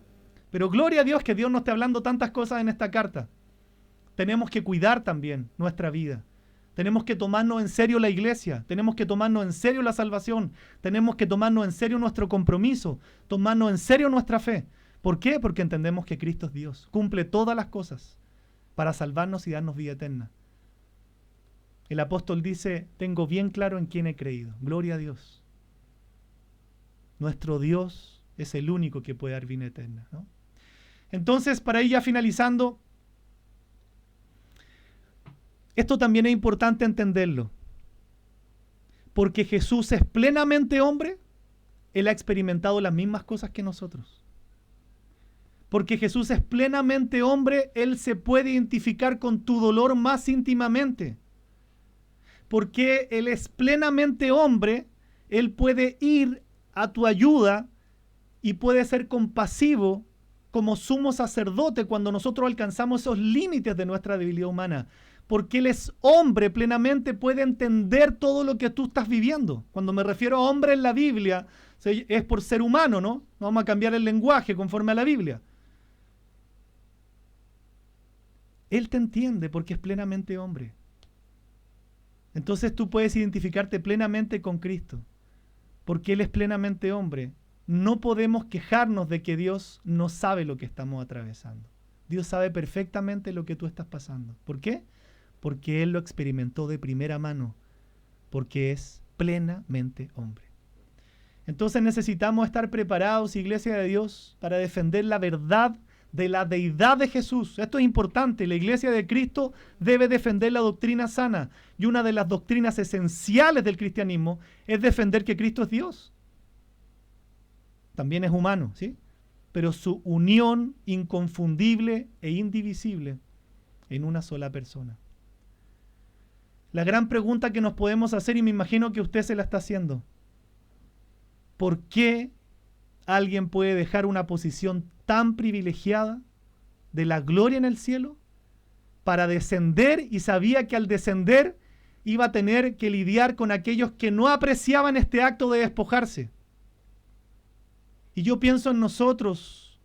Pero gloria a Dios que Dios nos esté hablando tantas cosas en esta carta. Tenemos que cuidar también nuestra vida. Tenemos que tomarnos en serio la iglesia. Tenemos que tomarnos en serio la salvación. Tenemos que tomarnos en serio nuestro compromiso. Tomarnos en serio nuestra fe. ¿Por qué? Porque entendemos que Cristo es Dios. Cumple todas las cosas para salvarnos y darnos vida eterna. El apóstol dice, tengo bien claro en quién he creído. Gloria a Dios. Nuestro Dios es el único que puede dar vida eterna, ¿no? Entonces, para ir ya finalizando, esto también es importante entenderlo. porque Jesús es plenamente hombre, Él ha experimentado las mismas cosas que nosotros. Porque Jesús es plenamente hombre, Él se puede identificar con tu dolor más íntimamente. Porque Él es plenamente hombre, Él puede ir a tu ayuda y puede ser compasivo como sumo sacerdote cuando nosotros alcanzamos esos límites de nuestra debilidad humana. Porque Él es hombre, plenamente puede entender todo lo que tú estás viviendo. Cuando me refiero a hombre en la Biblia, es por ser humano, ¿no? No vamos a cambiar el lenguaje conforme a la Biblia. Él te entiende porque es plenamente hombre. Entonces tú puedes identificarte plenamente con Cristo, porque Él es plenamente hombre. No podemos quejarnos de que Dios no sabe lo que estamos atravesando. Dios sabe perfectamente lo que tú estás pasando. ¿Por qué? Porque Él lo experimentó de primera mano, porque es plenamente hombre. Entonces necesitamos estar preparados, Iglesia de Dios, para defender la verdad de la deidad de Jesús. Esto es importante. La Iglesia de Cristo debe defender la doctrina sana. Y una de las doctrinas esenciales del cristianismo es defender que Cristo es Dios. También es humano, ¿sí? Pero su unión inconfundible e indivisible en una sola persona. La gran pregunta que nos podemos hacer, y me imagino que usted se la está haciendo: ¿por qué alguien puede dejar una posición tan privilegiada de la gloria en el cielo para descender, y sabía que al descender iba a tener que lidiar con aquellos que no apreciaban este acto de despojarse? Y yo pienso en nosotros,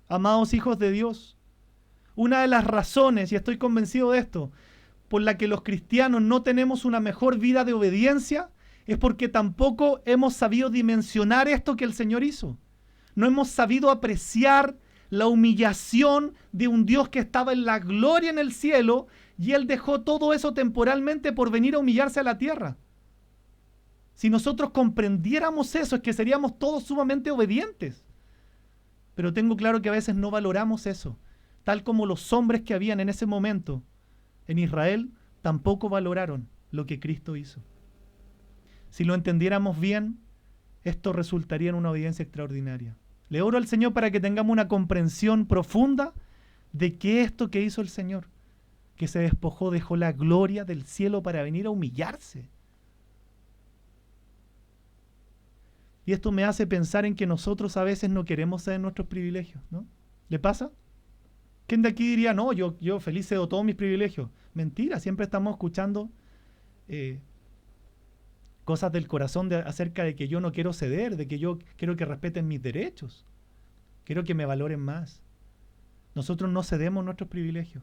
amados hijos de Dios. Una de las razones, y estoy convencido de esto, por la que los cristianos no tenemos una mejor vida de obediencia, es porque tampoco hemos sabido dimensionar esto que el Señor hizo. No hemos sabido apreciar la humillación de un Dios que estaba en la gloria en el cielo, y Él dejó todo eso temporalmente por venir a humillarse a la tierra. Si nosotros comprendiéramos eso, es que seríamos todos sumamente obedientes. Pero tengo claro que a veces no valoramos eso, tal como los hombres que habían en ese momento en Israel tampoco valoraron lo que Cristo hizo. Si lo entendiéramos bien, esto resultaría en una obediencia extraordinaria. Le oro al Señor para que tengamos una comprensión profunda de que esto que hizo el Señor, que se despojó, dejó la gloria del cielo para venir a humillarse. Y esto me hace pensar en que nosotros a veces no queremos ceder nuestros privilegios, ¿no? ¿Le pasa? ¿Quién de aquí diría, no, yo feliz cedo todos mis privilegios? Mentira, siempre estamos escuchando cosas del corazón acerca de que yo no quiero ceder, de que yo quiero que respeten mis derechos, quiero que me valoren más. Nosotros no cedemos nuestros privilegios.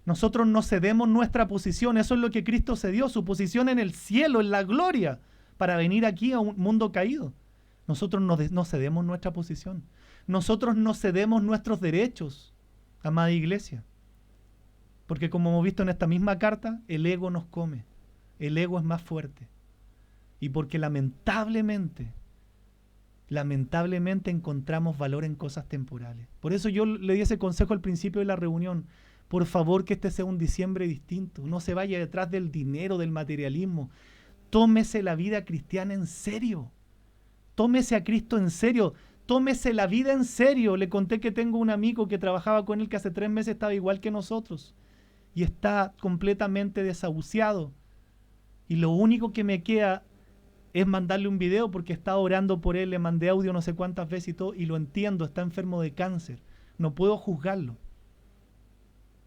Nosotros no cedemos nuestra posición. Eso es lo que Cristo cedió, su posición en el cielo, en la gloria, para venir aquí a un mundo caído. Nosotros no cedemos nuestra posición. Nosotros no cedemos nuestros derechos, amada iglesia. Porque como hemos visto en esta misma carta, el ego nos come. El ego es más fuerte. Y porque lamentablemente encontramos valor en cosas temporales. Por eso yo le di ese consejo al principio de la reunión. Por favor, que este sea un diciembre distinto. No se vaya detrás del dinero, del materialismo. Tómese la vida cristiana en serio. Tómese a Cristo en serio. Tómese la vida en serio. Le conté que tengo un amigo que trabajaba con él que hace 3 meses estaba igual que nosotros. Y está completamente desahuciado. Y lo único que me queda es mandarle un video porque estaba orando por él. Le mandé audio no sé cuántas veces y todo. Y lo entiendo, está enfermo de cáncer. No puedo juzgarlo.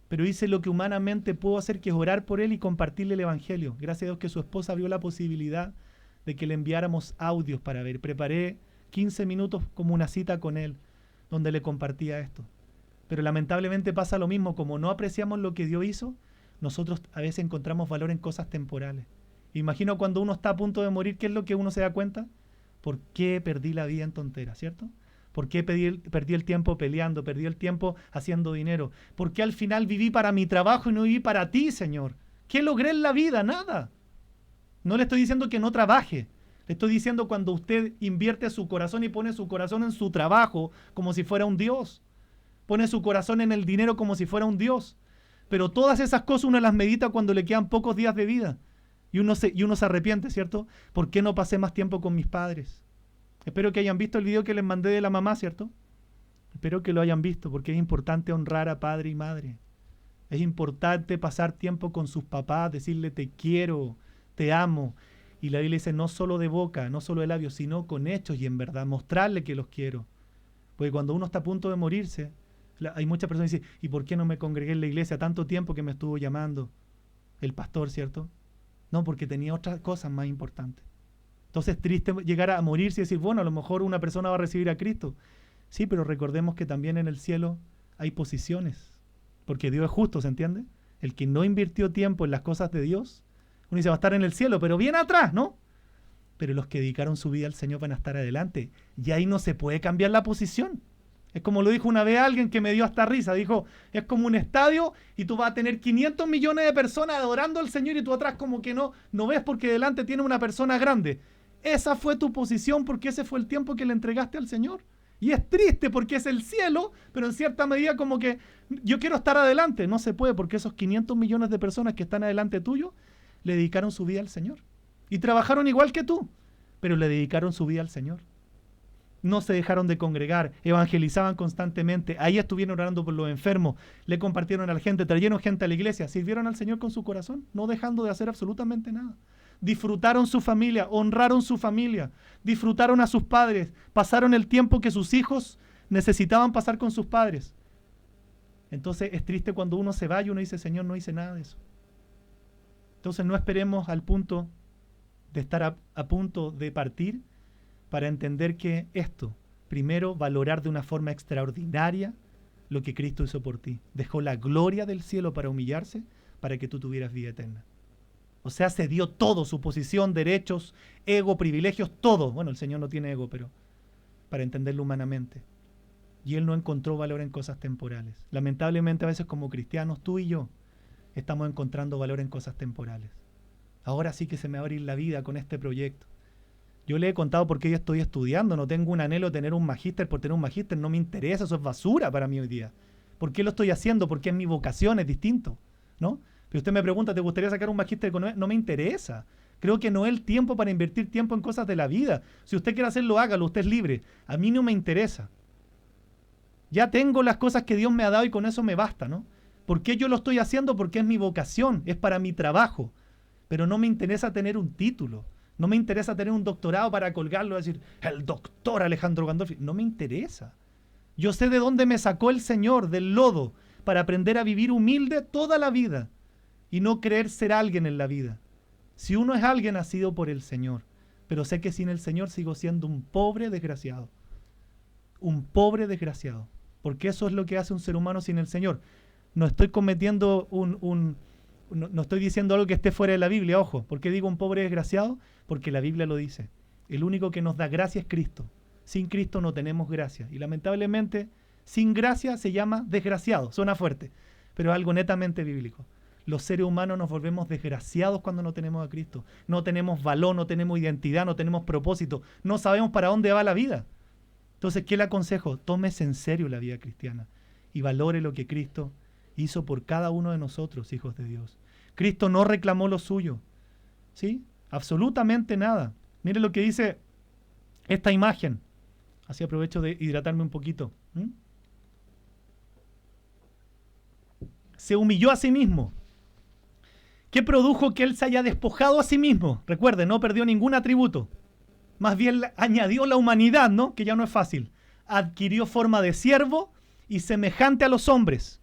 Pero hice lo que humanamente puedo hacer, que es orar por él y compartirle el evangelio. Gracias a Dios que su esposa vio la posibilidad de que le enviáramos audios para ver. Preparé 15 minutos como una cita con él, donde le compartía esto. Pero lamentablemente pasa lo mismo. Como no apreciamos lo que Dios hizo, nosotros a veces encontramos valor en cosas temporales. Imagino cuando uno está a punto de morir, ¿qué es lo que uno se da cuenta? ¿Por qué perdí la vida en tonteras, cierto? ¿Por qué perdí el tiempo peleando? ¿Perdí el tiempo haciendo dinero? ¿Por qué al final viví para mi trabajo y no viví para ti, Señor? ¿Qué logré en la vida? Nada. No le estoy diciendo que no trabaje. Le estoy diciendo cuando usted invierte su corazón y pone su corazón en su trabajo como si fuera un Dios. Pone su corazón en el dinero como si fuera un Dios. Pero todas esas cosas uno las medita cuando le quedan pocos días de vida. Y uno se arrepiente, ¿cierto? ¿Por qué no pasé más tiempo con mis padres? Espero que hayan visto el video que les mandé de la mamá, ¿cierto? Espero que lo hayan visto, porque es importante honrar a padre y madre. Es importante pasar tiempo con sus papás, decirle te quiero, te amo. Y la Biblia dice no solo de boca, no solo de labios, sino con hechos y en verdad, mostrarle que los quiero. Porque cuando uno está a punto de morirse, hay muchas personas que dicen, ¿y por qué no me congregué en la iglesia tanto tiempo que me estuvo llamando el pastor, ¿cierto? No, porque tenía otras cosas más importantes. Entonces es triste llegar a morirse y decir, bueno, a lo mejor una persona va a recibir a Cristo. Sí, pero recordemos que también en el cielo hay posiciones, porque Dios es justo, ¿se entiende? El que no invirtió tiempo en las cosas de Dios, uno dice, va a estar en el cielo, pero bien atrás, ¿no? Pero los que dedicaron su vida al Señor van a estar adelante. Y ahí no se puede cambiar la posición. Es como lo dijo una vez alguien que me dio hasta risa. Dijo, es como un estadio y tú vas a tener 500 millones de personas adorando al Señor y tú atrás como que no ves porque delante tiene una persona grande. Esa fue tu posición porque ese fue el tiempo que le entregaste al Señor. Y es triste porque es el cielo, pero en cierta medida como que yo quiero estar adelante. No se puede porque esos 500 millones de personas que están adelante tuyo le dedicaron su vida al Señor. Y trabajaron igual que tú, pero le dedicaron su vida al Señor. No se dejaron de congregar, evangelizaban constantemente, ahí estuvieron orando por los enfermos, le compartieron a la gente, trajeron gente a la iglesia, sirvieron al Señor con su corazón, no dejando de hacer absolutamente nada. Disfrutaron su familia, honraron su familia, disfrutaron a sus padres, pasaron el tiempo que sus hijos necesitaban pasar con sus padres. Entonces es triste cuando uno se va y uno dice, Señor, no hice nada de eso. Entonces no esperemos al punto de estar a punto de partir para entender que esto, primero, valorar de una forma extraordinaria lo que Cristo hizo por ti. Dejó la gloria del cielo para humillarse, para que tú tuvieras vida eterna. O sea, se dio todo, su posición, derechos, ego, privilegios, todo. Bueno, el Señor no tiene ego, pero para entenderlo humanamente. Y Él no encontró valor en cosas temporales. Lamentablemente a veces como cristianos, tú y yo, estamos encontrando valor en cosas temporales. Ahora sí que se me va a abrir la vida con este proyecto. Yo le he contado por qué yo estoy estudiando, no tengo un anhelo de tener un magíster por tener un magíster, no me interesa, eso es basura para mí hoy día. ¿Por qué lo estoy haciendo? Porque es mi vocación, es distinto, ¿no? Pero usted me pregunta, ¿te gustaría sacar un magíster económico? No me interesa. Creo que no es el tiempo para invertir tiempo en cosas de la vida. Si usted quiere hacerlo, hágalo, usted es libre. A mí no me interesa. Ya tengo las cosas que Dios me ha dado y con eso me basta, ¿no? ¿Por qué yo lo estoy haciendo? Porque es mi vocación, es para mi trabajo. Pero no me interesa tener un título. No me interesa tener un doctorado para colgarlo y decir, el doctor Alejandro Gandolfi. No me interesa. Yo sé de dónde me sacó el Señor, del lodo, para aprender a vivir humilde toda la vida y no creer ser alguien en la vida. Si uno es alguien, ha sido por el Señor. Pero sé que sin el Señor sigo siendo un pobre desgraciado. Un pobre desgraciado. Porque eso es lo que hace un ser humano sin el Señor. No estoy cometiendo no estoy diciendo algo que esté fuera de la Biblia, ojo. ¿Por qué digo un pobre desgraciado? Porque la Biblia lo dice. El único que nos da gracia es Cristo. Sin Cristo no tenemos gracia. Y lamentablemente, sin gracia se llama desgraciado. Suena fuerte, pero es algo netamente bíblico. Los seres humanos nos volvemos desgraciados cuando no tenemos a Cristo. No tenemos valor, no tenemos identidad, no tenemos propósito. No sabemos para dónde va la vida. Entonces, ¿qué le aconsejo? Tómese en serio la vida cristiana y valore lo que Cristo hizo por cada uno de nosotros, hijos de Dios. Cristo no reclamó lo suyo, ¿sí? Absolutamente nada. Mire lo que dice esta imagen. Así aprovecho de hidratarme un poquito. Se humilló a sí mismo. ¿Qué produjo que Él se haya despojado a sí mismo? Recuerde, no perdió ningún atributo. Más bien añadió la humanidad, ¿no? Que ya no es fácil. Adquirió forma de siervo y semejante a los hombres.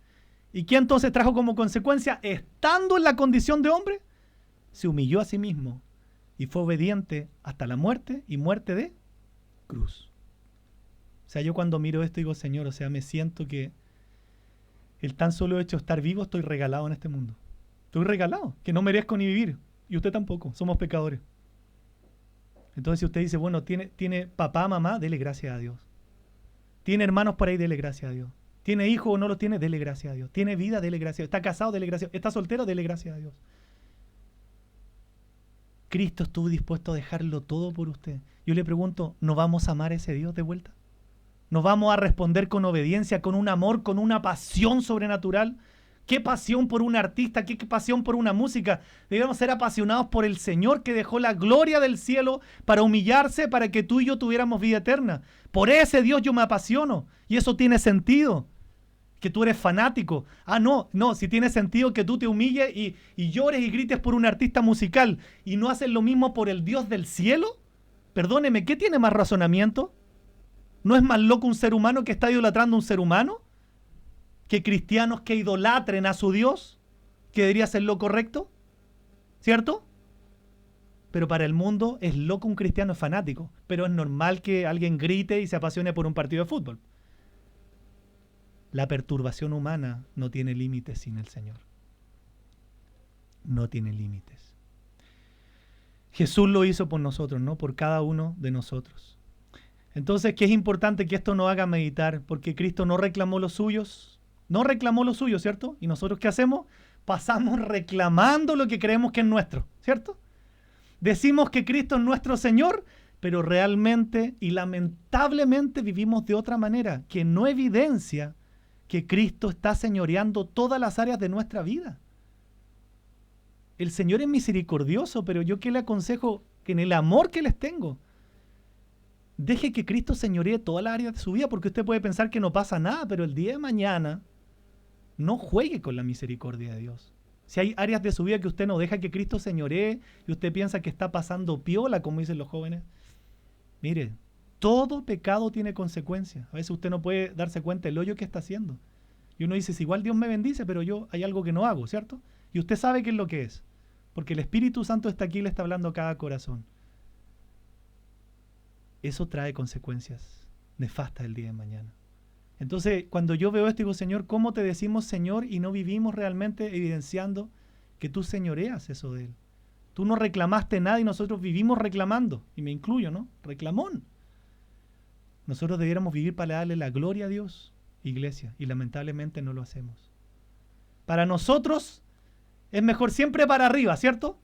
¿Y qué entonces trajo como consecuencia? Estando en la condición de hombre, se humilló a sí mismo y fue obediente hasta la muerte y muerte de cruz. O sea, yo cuando miro esto digo, Señor, o sea, me siento que el tan solo hecho de estar vivo estoy regalado en este mundo. Estoy regalado, que no merezco ni vivir. Y usted tampoco, somos pecadores. Entonces si usted dice, bueno, tiene papá, mamá, dele gracias a Dios. Tiene hermanos por ahí, dele gracias a Dios. ¿Tiene hijos o no los tiene? Dele gracias a Dios. ¿Tiene vida? Dele gracias a Dios. ¿Está casado? Dele gracias a Dios. ¿Está soltero? Dele gracias a Dios. Cristo estuvo dispuesto a dejarlo todo por usted. Yo le pregunto, ¿no vamos a amar a ese Dios de vuelta? ¿No vamos a responder con obediencia, con un amor, con una pasión sobrenatural? Qué pasión por un artista, qué pasión por una música. Debemos ser apasionados por el Señor que dejó la gloria del cielo para humillarse, para que tú y yo tuviéramos vida eterna. Por ese Dios yo me apasiono y eso tiene sentido. Que tú eres fanático. No, si tiene sentido que tú te humilles y llores y grites por un artista musical y no haces lo mismo por el Dios del cielo. Perdóneme, ¿qué tiene más razonamiento? ¿No es más loco un ser humano que está idolatrando a un ser humano? ¿Que cristianos que idolatren a su Dios? ¿Que debería ser lo correcto? ¿Cierto? Pero para el mundo es loco un cristiano fanático. Pero es normal que alguien grite y se apasione por un partido de fútbol. La perturbación humana no tiene límites sin el Señor. No tiene límites. Jesús lo hizo por nosotros, ¿no? Por cada uno de nosotros. Entonces, ¿qué es importante que esto nos haga meditar? Porque Cristo no reclamó los suyos. No reclamó los suyos, ¿cierto? ¿Y nosotros qué hacemos? Pasamos reclamando lo que creemos que es nuestro, ¿cierto? Decimos que Cristo es nuestro Señor, pero realmente y lamentablemente vivimos de otra manera, que no evidencia que Cristo está señoreando todas las áreas de nuestra vida. El Señor es misericordioso, pero yo ¿qué le aconsejo? Que en el amor que les tengo, deje que Cristo señoree todas las áreas de su vida, porque usted puede pensar que no pasa nada, pero el día de mañana no juegue con la misericordia de Dios. Si hay áreas de su vida que usted no deja que Cristo señoree y usted piensa que está pasando piola, como dicen los jóvenes, mire, todo pecado tiene consecuencias. A veces usted no puede darse cuenta del hoyo que está haciendo. Y uno dice, si igual Dios me bendice, pero yo hay algo que no hago, ¿cierto? Y usted sabe qué es lo que es. Porque el Espíritu Santo está aquí y le está hablando a cada corazón. Eso trae consecuencias nefastas el día de mañana. Entonces, cuando yo veo esto, digo, Señor, ¿cómo te decimos Señor y no vivimos realmente evidenciando que tú señoreas eso de Él? Tú no reclamaste nada y nosotros vivimos reclamando. Y me incluyo, ¿no? Reclamón. Nosotros debiéramos vivir para darle la gloria a Dios, iglesia, y lamentablemente no lo hacemos. Para nosotros es mejor siempre para arriba, ¿cierto?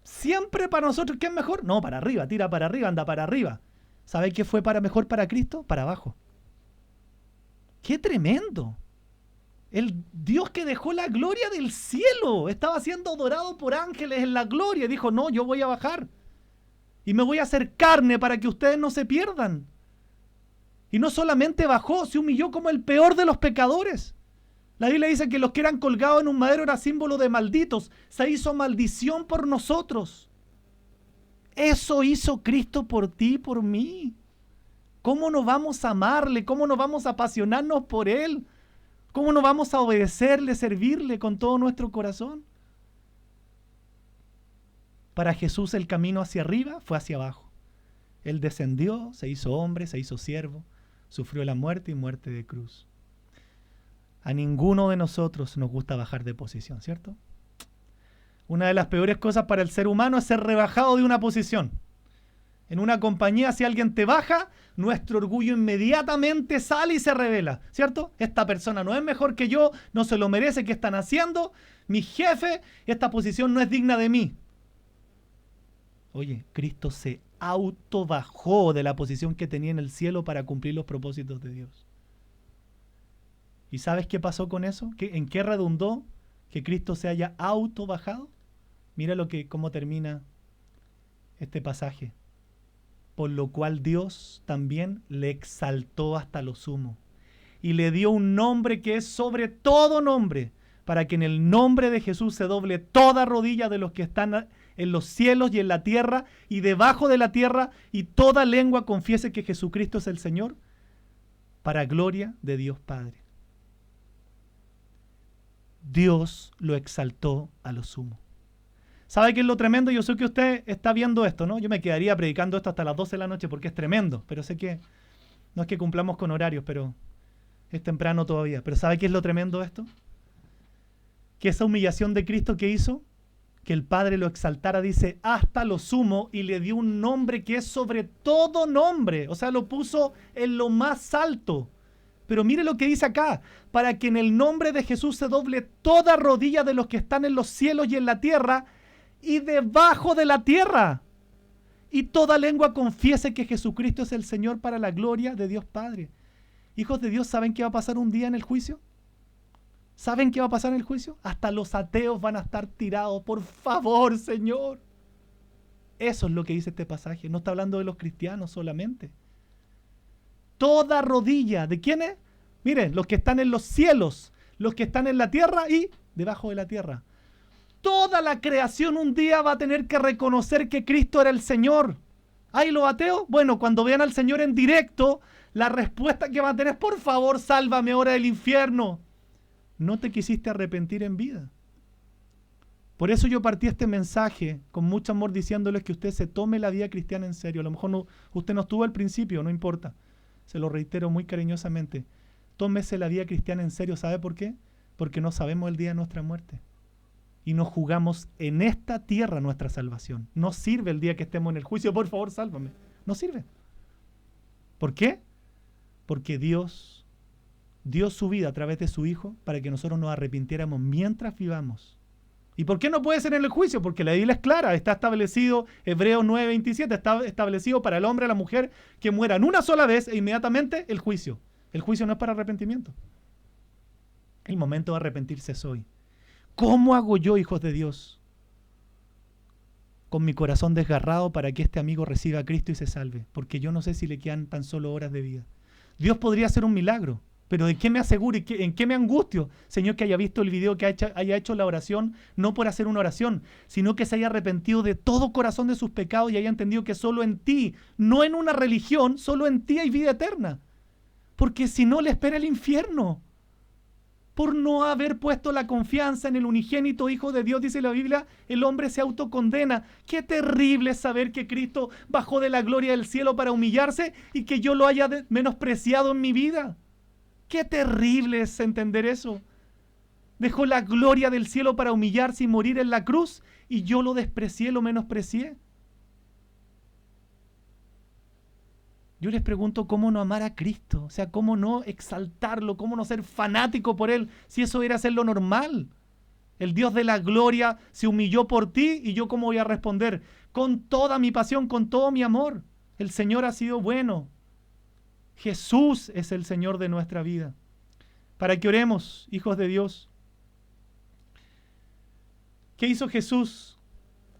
Siempre para nosotros, ¿qué es mejor? No, para arriba, tira para arriba, anda para arriba. ¿Sabe qué fue mejor para Cristo? Para abajo. ¡Qué tremendo! El Dios que dejó la gloria del cielo estaba siendo adorado por ángeles en la gloria y dijo, no, yo voy a bajar. Y me voy a hacer carne para que ustedes no se pierdan. Y no solamente bajó, se humilló como el peor de los pecadores. La Biblia dice que los que eran colgados en un madero era símbolo de malditos. Se hizo maldición por nosotros. Eso hizo Cristo por ti y por mí. ¿Cómo no vamos a amarle? ¿Cómo no vamos a apasionarnos por Él? ¿Cómo no vamos a obedecerle, servirle con todo nuestro corazón? Para Jesús el camino hacia arriba fue hacia abajo. Él descendió, se hizo hombre, se hizo siervo, sufrió la muerte y muerte de cruz. A ninguno de nosotros nos gusta bajar de posición, ¿cierto? Una de las peores cosas para el ser humano es ser rebajado de una posición. En una compañía, si alguien te baja, nuestro orgullo inmediatamente sale y se revela, ¿cierto? Esta persona no es mejor que yo, no se lo merece, ¿qué están haciendo? Mi jefe, esta posición no es digna de mí. Oye, Cristo se autobajó de la posición que tenía en el cielo para cumplir los propósitos de Dios. ¿Y sabes qué pasó con eso? ¿En qué redundó que Cristo se haya autobajado? Mira cómo termina este pasaje. Por lo cual Dios también le exaltó hasta lo sumo y le dio un nombre que es sobre todo nombre, para que en el nombre de Jesús se doble toda rodilla de los que están en los cielos y en la tierra y debajo de la tierra, y toda lengua confiese que Jesucristo es el Señor, para gloria de Dios Padre. Dios lo exaltó a lo sumo. ¿Sabe qué es lo tremendo? Yo sé que usted está viendo esto, ¿no? Yo me quedaría predicando esto hasta las 12 de la noche porque es tremendo, pero sé que no es que cumplamos con horarios, pero es temprano todavía. Pero ¿sabe qué es lo tremendo de esto? Que esa humillación de Cristo que hizo, que el Padre lo exaltara, dice, hasta lo sumo, y le dio un nombre que es sobre todo nombre. O sea, lo puso en lo más alto. Pero mire lo que dice acá, para que en el nombre de Jesús se doble toda rodilla de los que están en los cielos y en la tierra y debajo de la tierra, y toda lengua confiese que Jesucristo es el Señor, para la gloria de Dios Padre. Hijos de Dios, ¿saben qué va a pasar un día en el juicio? ¿Saben qué va a pasar en el juicio? Hasta los ateos van a estar tirados. Por favor, Señor. Eso es lo que dice este pasaje. No está hablando de los cristianos solamente. Toda rodilla, ¿de quiénes? Miren, los que están en los cielos, los que están en la tierra y debajo de la tierra. Toda la creación un día va a tener que reconocer que Cristo era el Señor. ¿Ay, los ateos? Bueno, cuando vean al Señor en directo, la respuesta que van a tener es: por favor, sálvame ahora del infierno. No te quisiste arrepentir en vida. Por eso yo partí este mensaje con mucho amor diciéndoles que usted se tome la vida cristiana en serio. A lo mejor no, usted no estuvo al principio, no importa. Se lo reitero muy cariñosamente. Tómese la vida cristiana en serio. ¿Sabe por qué? Porque no sabemos el día de nuestra muerte. Y nos jugamos en esta tierra nuestra salvación. No sirve el día que estemos en el juicio: por favor, sálvame. No sirve. ¿Por qué? Porque Dios dio su vida a través de su Hijo para que nosotros nos arrepintiéramos mientras vivamos. ¿Y por qué no puede ser en el juicio? Porque la Biblia es clara. Está establecido, Hebreos 9:27, está establecido para el hombre y la mujer que mueran una sola vez e inmediatamente el juicio. El juicio no es para arrepentimiento. El momento de arrepentirse es hoy. ¿Cómo hago yo, hijos de Dios, con mi corazón desgarrado para que este amigo reciba a Cristo y se salve? Porque yo no sé si le quedan tan solo horas de vida. Dios podría hacer un milagro, pero ¿de qué me aseguro y en qué me angustio? Señor, que haya visto el video, que haya hecho la oración, no por hacer una oración, sino que se haya arrepentido de todo corazón de sus pecados y haya entendido que solo en ti, no en una religión, solo en ti hay vida eterna. Porque si no, le espera el infierno. Por no haber puesto la confianza en el unigénito Hijo de Dios, dice la Biblia, el hombre se autocondena. Qué terrible es saber que Cristo bajó de la gloria del cielo para humillarse y que yo lo haya menospreciado en mi vida. Qué terrible es entender eso. Dejó la gloria del cielo para humillarse y morir en la cruz y yo lo desprecié, lo menosprecié. Yo les pregunto, ¿cómo no amar a Cristo? O sea, ¿cómo no exaltarlo? ¿Cómo no ser fanático por Él? Si eso era ser lo normal. El Dios de la gloria se humilló por ti y yo, ¿cómo voy a responder? Con toda mi pasión, con todo mi amor. El Señor ha sido bueno. Jesús es el Señor de nuestra vida. Para que oremos, hijos de Dios. ¿Qué hizo Jesús?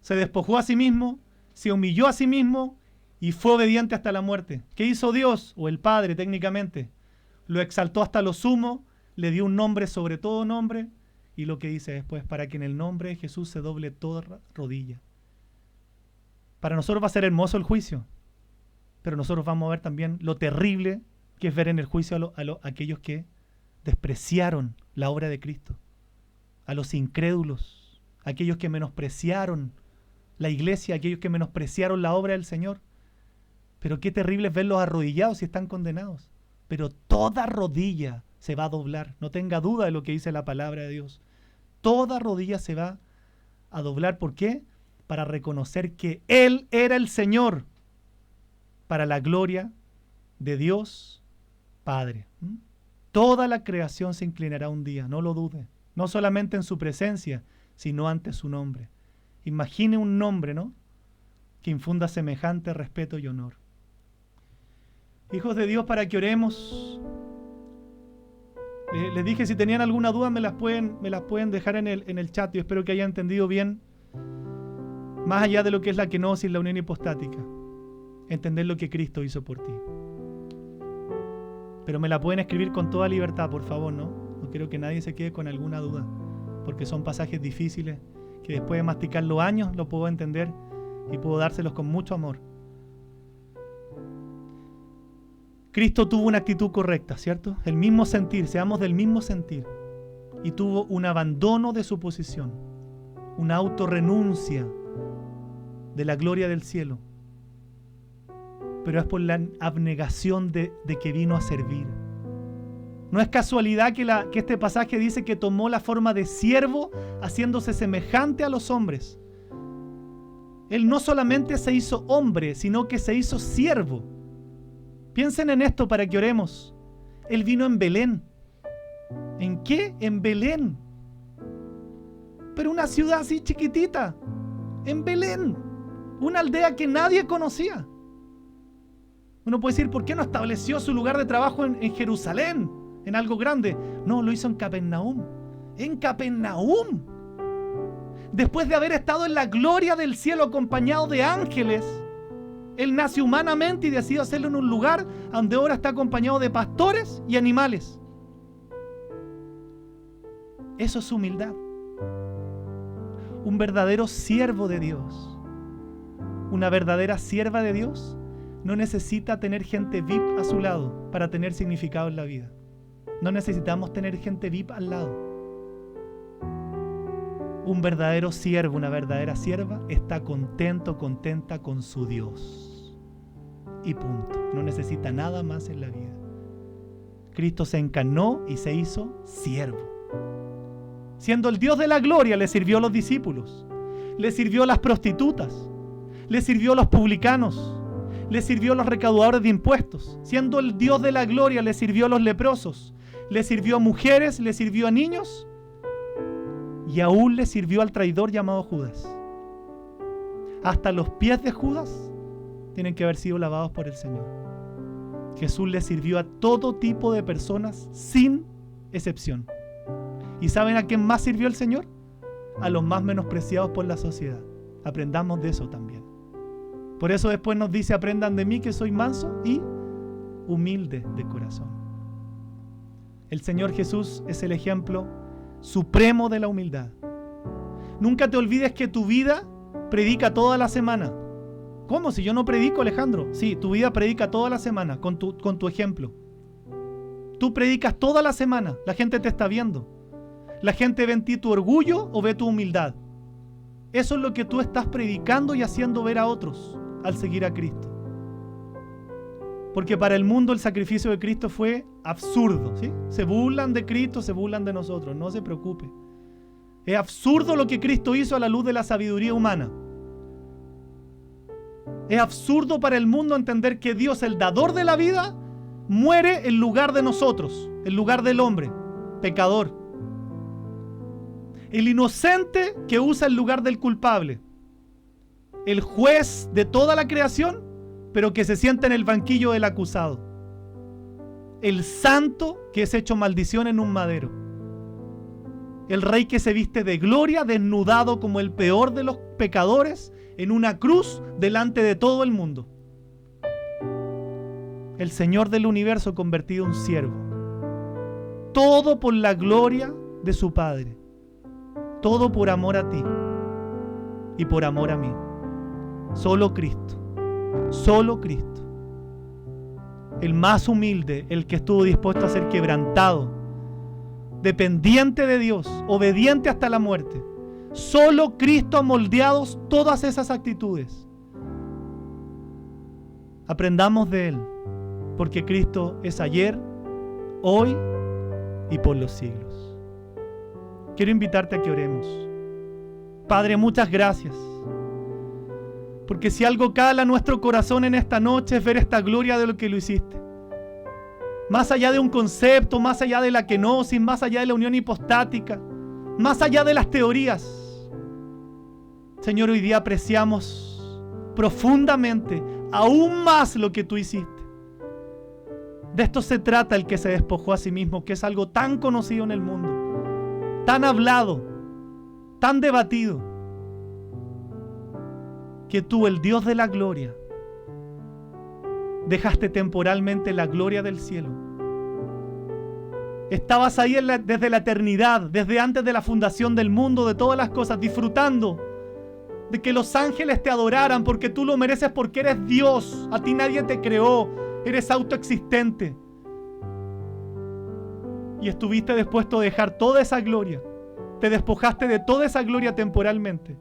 Se despojó a sí mismo, se humilló a sí mismo y fue obediente hasta la muerte. ¿Qué hizo Dios? O el Padre, técnicamente. Lo exaltó hasta lo sumo, le dio un nombre sobre todo nombre, y lo que dice después: para que en el nombre de Jesús se doble toda rodilla. Para nosotros va a ser hermoso el juicio, pero nosotros vamos a ver también lo terrible que es ver en el juicio a aquellos que despreciaron la obra de Cristo, a los incrédulos, a aquellos que menospreciaron la iglesia, a aquellos que menospreciaron la obra del Señor. Pero qué terrible es verlos arrodillados si están condenados. Pero toda rodilla se va a doblar. No tenga duda de lo que dice la palabra de Dios. Toda rodilla se va a doblar. ¿Por qué? Para reconocer que Él era el Señor, para la gloria de Dios Padre. Toda la creación se inclinará un día, no lo dude. No solamente en su presencia, sino ante su nombre. Imagine un nombre, ¿no?, que infunda semejante respeto y honor. Hijos de Dios, para que oremos, les dije, si tenían alguna duda me las pueden dejar en el chat. Yo espero que hayan entendido bien, más allá de lo que es la kenosis, la unión hipostática, entender lo que Cristo hizo por ti. Pero me la pueden escribir con toda libertad, por favor, ¿no? No quiero que nadie se quede con alguna duda, porque son pasajes difíciles que después de masticarlo años lo puedo entender y puedo dárselos con mucho amor. Cristo tuvo una actitud correcta, ¿cierto? El mismo sentir, seamos del mismo sentir. Y tuvo un abandono de su posición, una autorrenuncia de la gloria del cielo. Pero es por la abnegación de que vino a servir. No es casualidad que este pasaje dice que tomó la forma de siervo, haciéndose semejante a los hombres. Él no solamente se hizo hombre, sino que se hizo siervo. Piensen en esto para que oremos. Él vino en Belén. ¿En qué? En Belén. Pero una ciudad así chiquitita. En Belén. Una aldea que nadie conocía. Uno puede decir, ¿por qué no estableció su lugar de trabajo en Jerusalén? En algo grande. No, lo hizo en Capernaum. en Capernaum. Después de haber estado en la gloria del cielo acompañado de ángeles, Él nace humanamente y decide hacerlo en un lugar donde ahora está acompañado de pastores y animales. Eso es humildad. Un verdadero siervo de Dios, una verdadera sierva de Dios, no necesita tener gente VIP a su lado para tener significado en la vida. No necesitamos tener gente VIP al lado. Un verdadero siervo, una verdadera sierva está contento, contenta con su Dios. Y punto. No necesita nada más en la vida. Cristo se encarnó y se hizo siervo. Siendo el Dios de la gloria, le sirvió a los discípulos, le sirvió a las prostitutas, le sirvió a los publicanos, le sirvió a los recaudadores de impuestos. Siendo el Dios de la gloria, le sirvió a los leprosos, le sirvió a mujeres, le sirvió a niños y aún le sirvió al traidor llamado Judas. Hasta los pies de Judas tienen que haber sido lavados por el Señor. Jesús le sirvió a todo tipo de personas sin excepción. ¿Y saben a quién más sirvió el Señor? A los más menospreciados por la sociedad. Aprendamos de eso también. Por eso después nos dice: aprendan de mí que soy manso y humilde de corazón. El Señor Jesús es el ejemplo supremo de la humildad. Nunca te olvides que tu vida predica toda la semana. ¿Cómo? Si yo no predico, Alejandro. Sí, tu vida predica toda la semana con tu ejemplo. Tú predicas toda la semana. La gente te está viendo. La gente ve en ti tu orgullo o ve tu humildad. Eso es lo que tú estás predicando y haciendo ver a otros al seguir a Cristo. Porque para el mundo el sacrificio de Cristo fue absurdo, ¿sí? Se burlan de Cristo, se burlan de nosotros. No se preocupe. Es absurdo lo que Cristo hizo a la luz de la sabiduría humana. Es absurdo para el mundo entender que Dios, el dador de la vida, muere en lugar de nosotros, en lugar del hombre, pecador. El inocente que usa el lugar del culpable. El juez de toda la creación, pero que se sienta en el banquillo del acusado. El santo que es hecho maldición en un madero. El rey que se viste de gloria, desnudado como el peor de los pecadores, en una cruz delante de todo el mundo. El Señor del universo convertido en siervo. Todo por la gloria de su Padre. Todo por amor a ti y por amor a mí. Solo Cristo. Solo Cristo. El más humilde, el que estuvo dispuesto a ser quebrantado, dependiente de Dios, obediente hasta la muerte. Solo Cristo ha moldeado todas esas actitudes. Aprendamos de Él, porque Cristo es ayer, hoy y por los siglos. Quiero invitarte a que oremos. Padre, muchas gracias. Porque si algo cala nuestro corazón en esta noche es ver esta gloria de lo que lo hiciste. Más allá de un concepto, más allá de la kenosis, más allá de la unión hipostática, más allá de las teorías. Señor, hoy día apreciamos profundamente aún más lo que tú hiciste. De esto se trata el que se despojó a sí mismo, que es algo tan conocido en el mundo, tan hablado, tan debatido, que tú, el Dios de la gloria, dejaste temporalmente la gloria del cielo. Estabas ahí desde la eternidad, desde antes de la fundación del mundo, de todas las cosas, disfrutando de que los ángeles te adoraran, porque tú lo mereces, porque eres Dios. A ti nadie te creó, eres autoexistente. Y estuviste dispuesto a dejar toda esa gloria. Te despojaste de toda esa gloria temporalmente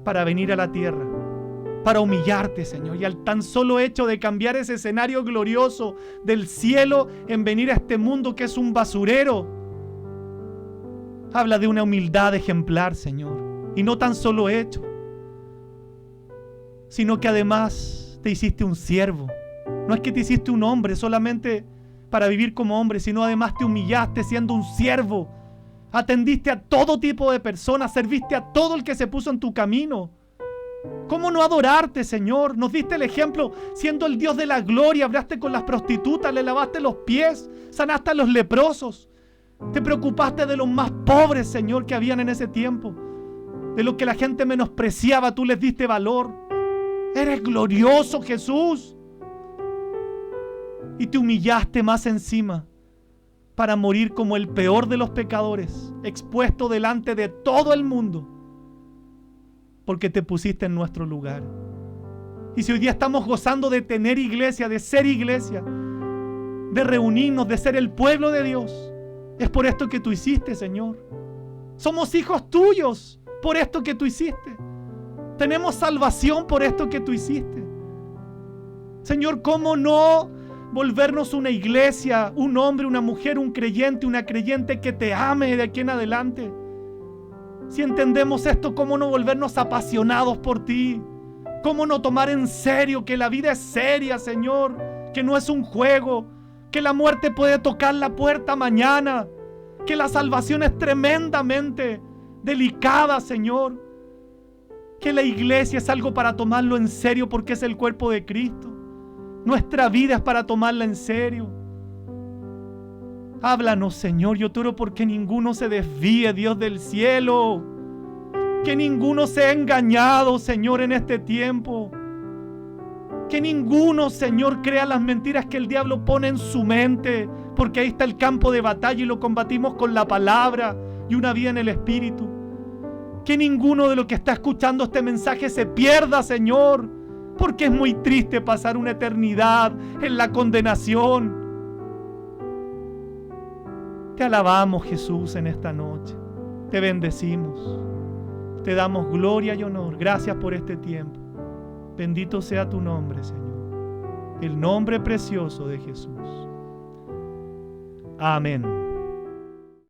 para venir a la tierra, para humillarte, Señor. Y al tan solo hecho de cambiar ese escenario glorioso del cielo en venir a este mundo que es un basurero, habla de una humildad ejemplar, Señor. Y no tan solo hecho, sino que además te hiciste un siervo. No es que te hiciste un hombre solamente para vivir como hombre, sino además te humillaste siendo un siervo. Atendiste a todo tipo de personas, serviste a todo el que se puso en tu camino. ¿Cómo no adorarte, Señor? Nos diste el ejemplo siendo el Dios de la gloria. Hablaste con las prostitutas, le lavaste los pies, sanaste a los leprosos. Te preocupaste de los más pobres, Señor, que habían en ese tiempo. De los que la gente menospreciaba, tú les diste valor. Eres glorioso, Jesús. Y te humillaste más encima para morir como el peor de los pecadores, expuesto delante de todo el mundo, porque te pusiste en nuestro lugar. Y si hoy día estamos gozando de tener iglesia, de ser iglesia, de reunirnos, de ser el pueblo de Dios, es por esto que tú hiciste, Señor. Somos hijos tuyos por esto que tú hiciste. Tenemos salvación por esto que tú hiciste. Señor, ¿cómo no volvernos una iglesia, un hombre, una mujer, un creyente, una creyente que te ame de aquí en adelante? Si entendemos esto, ¿cómo no volvernos apasionados por ti? ¿Cómo no tomar en serio que la vida es seria, Señor? Que no es un juego, que la muerte puede tocar la puerta mañana, que la salvación es tremendamente delicada, Señor. Que la iglesia es algo para tomarlo en serio porque es el cuerpo de Cristo. Nuestra vida es para tomarla en serio. Háblanos, Señor. Yo te oro porque ninguno se desvíe, Dios del cielo. Que ninguno sea engañado, Señor, en este tiempo. Que ninguno, Señor, crea las mentiras que el diablo pone en su mente, porque ahí está el campo de batalla y lo combatimos con la palabra y una vida en el Espíritu. Que ninguno de los que está escuchando este mensaje se pierda, Señor, porque es muy triste pasar una eternidad en la condenación. Te alabamos, Jesús, en esta noche. Te bendecimos. Te damos gloria y honor. Gracias por este tiempo. Bendito sea tu nombre, Señor. El nombre precioso de Jesús. Amén.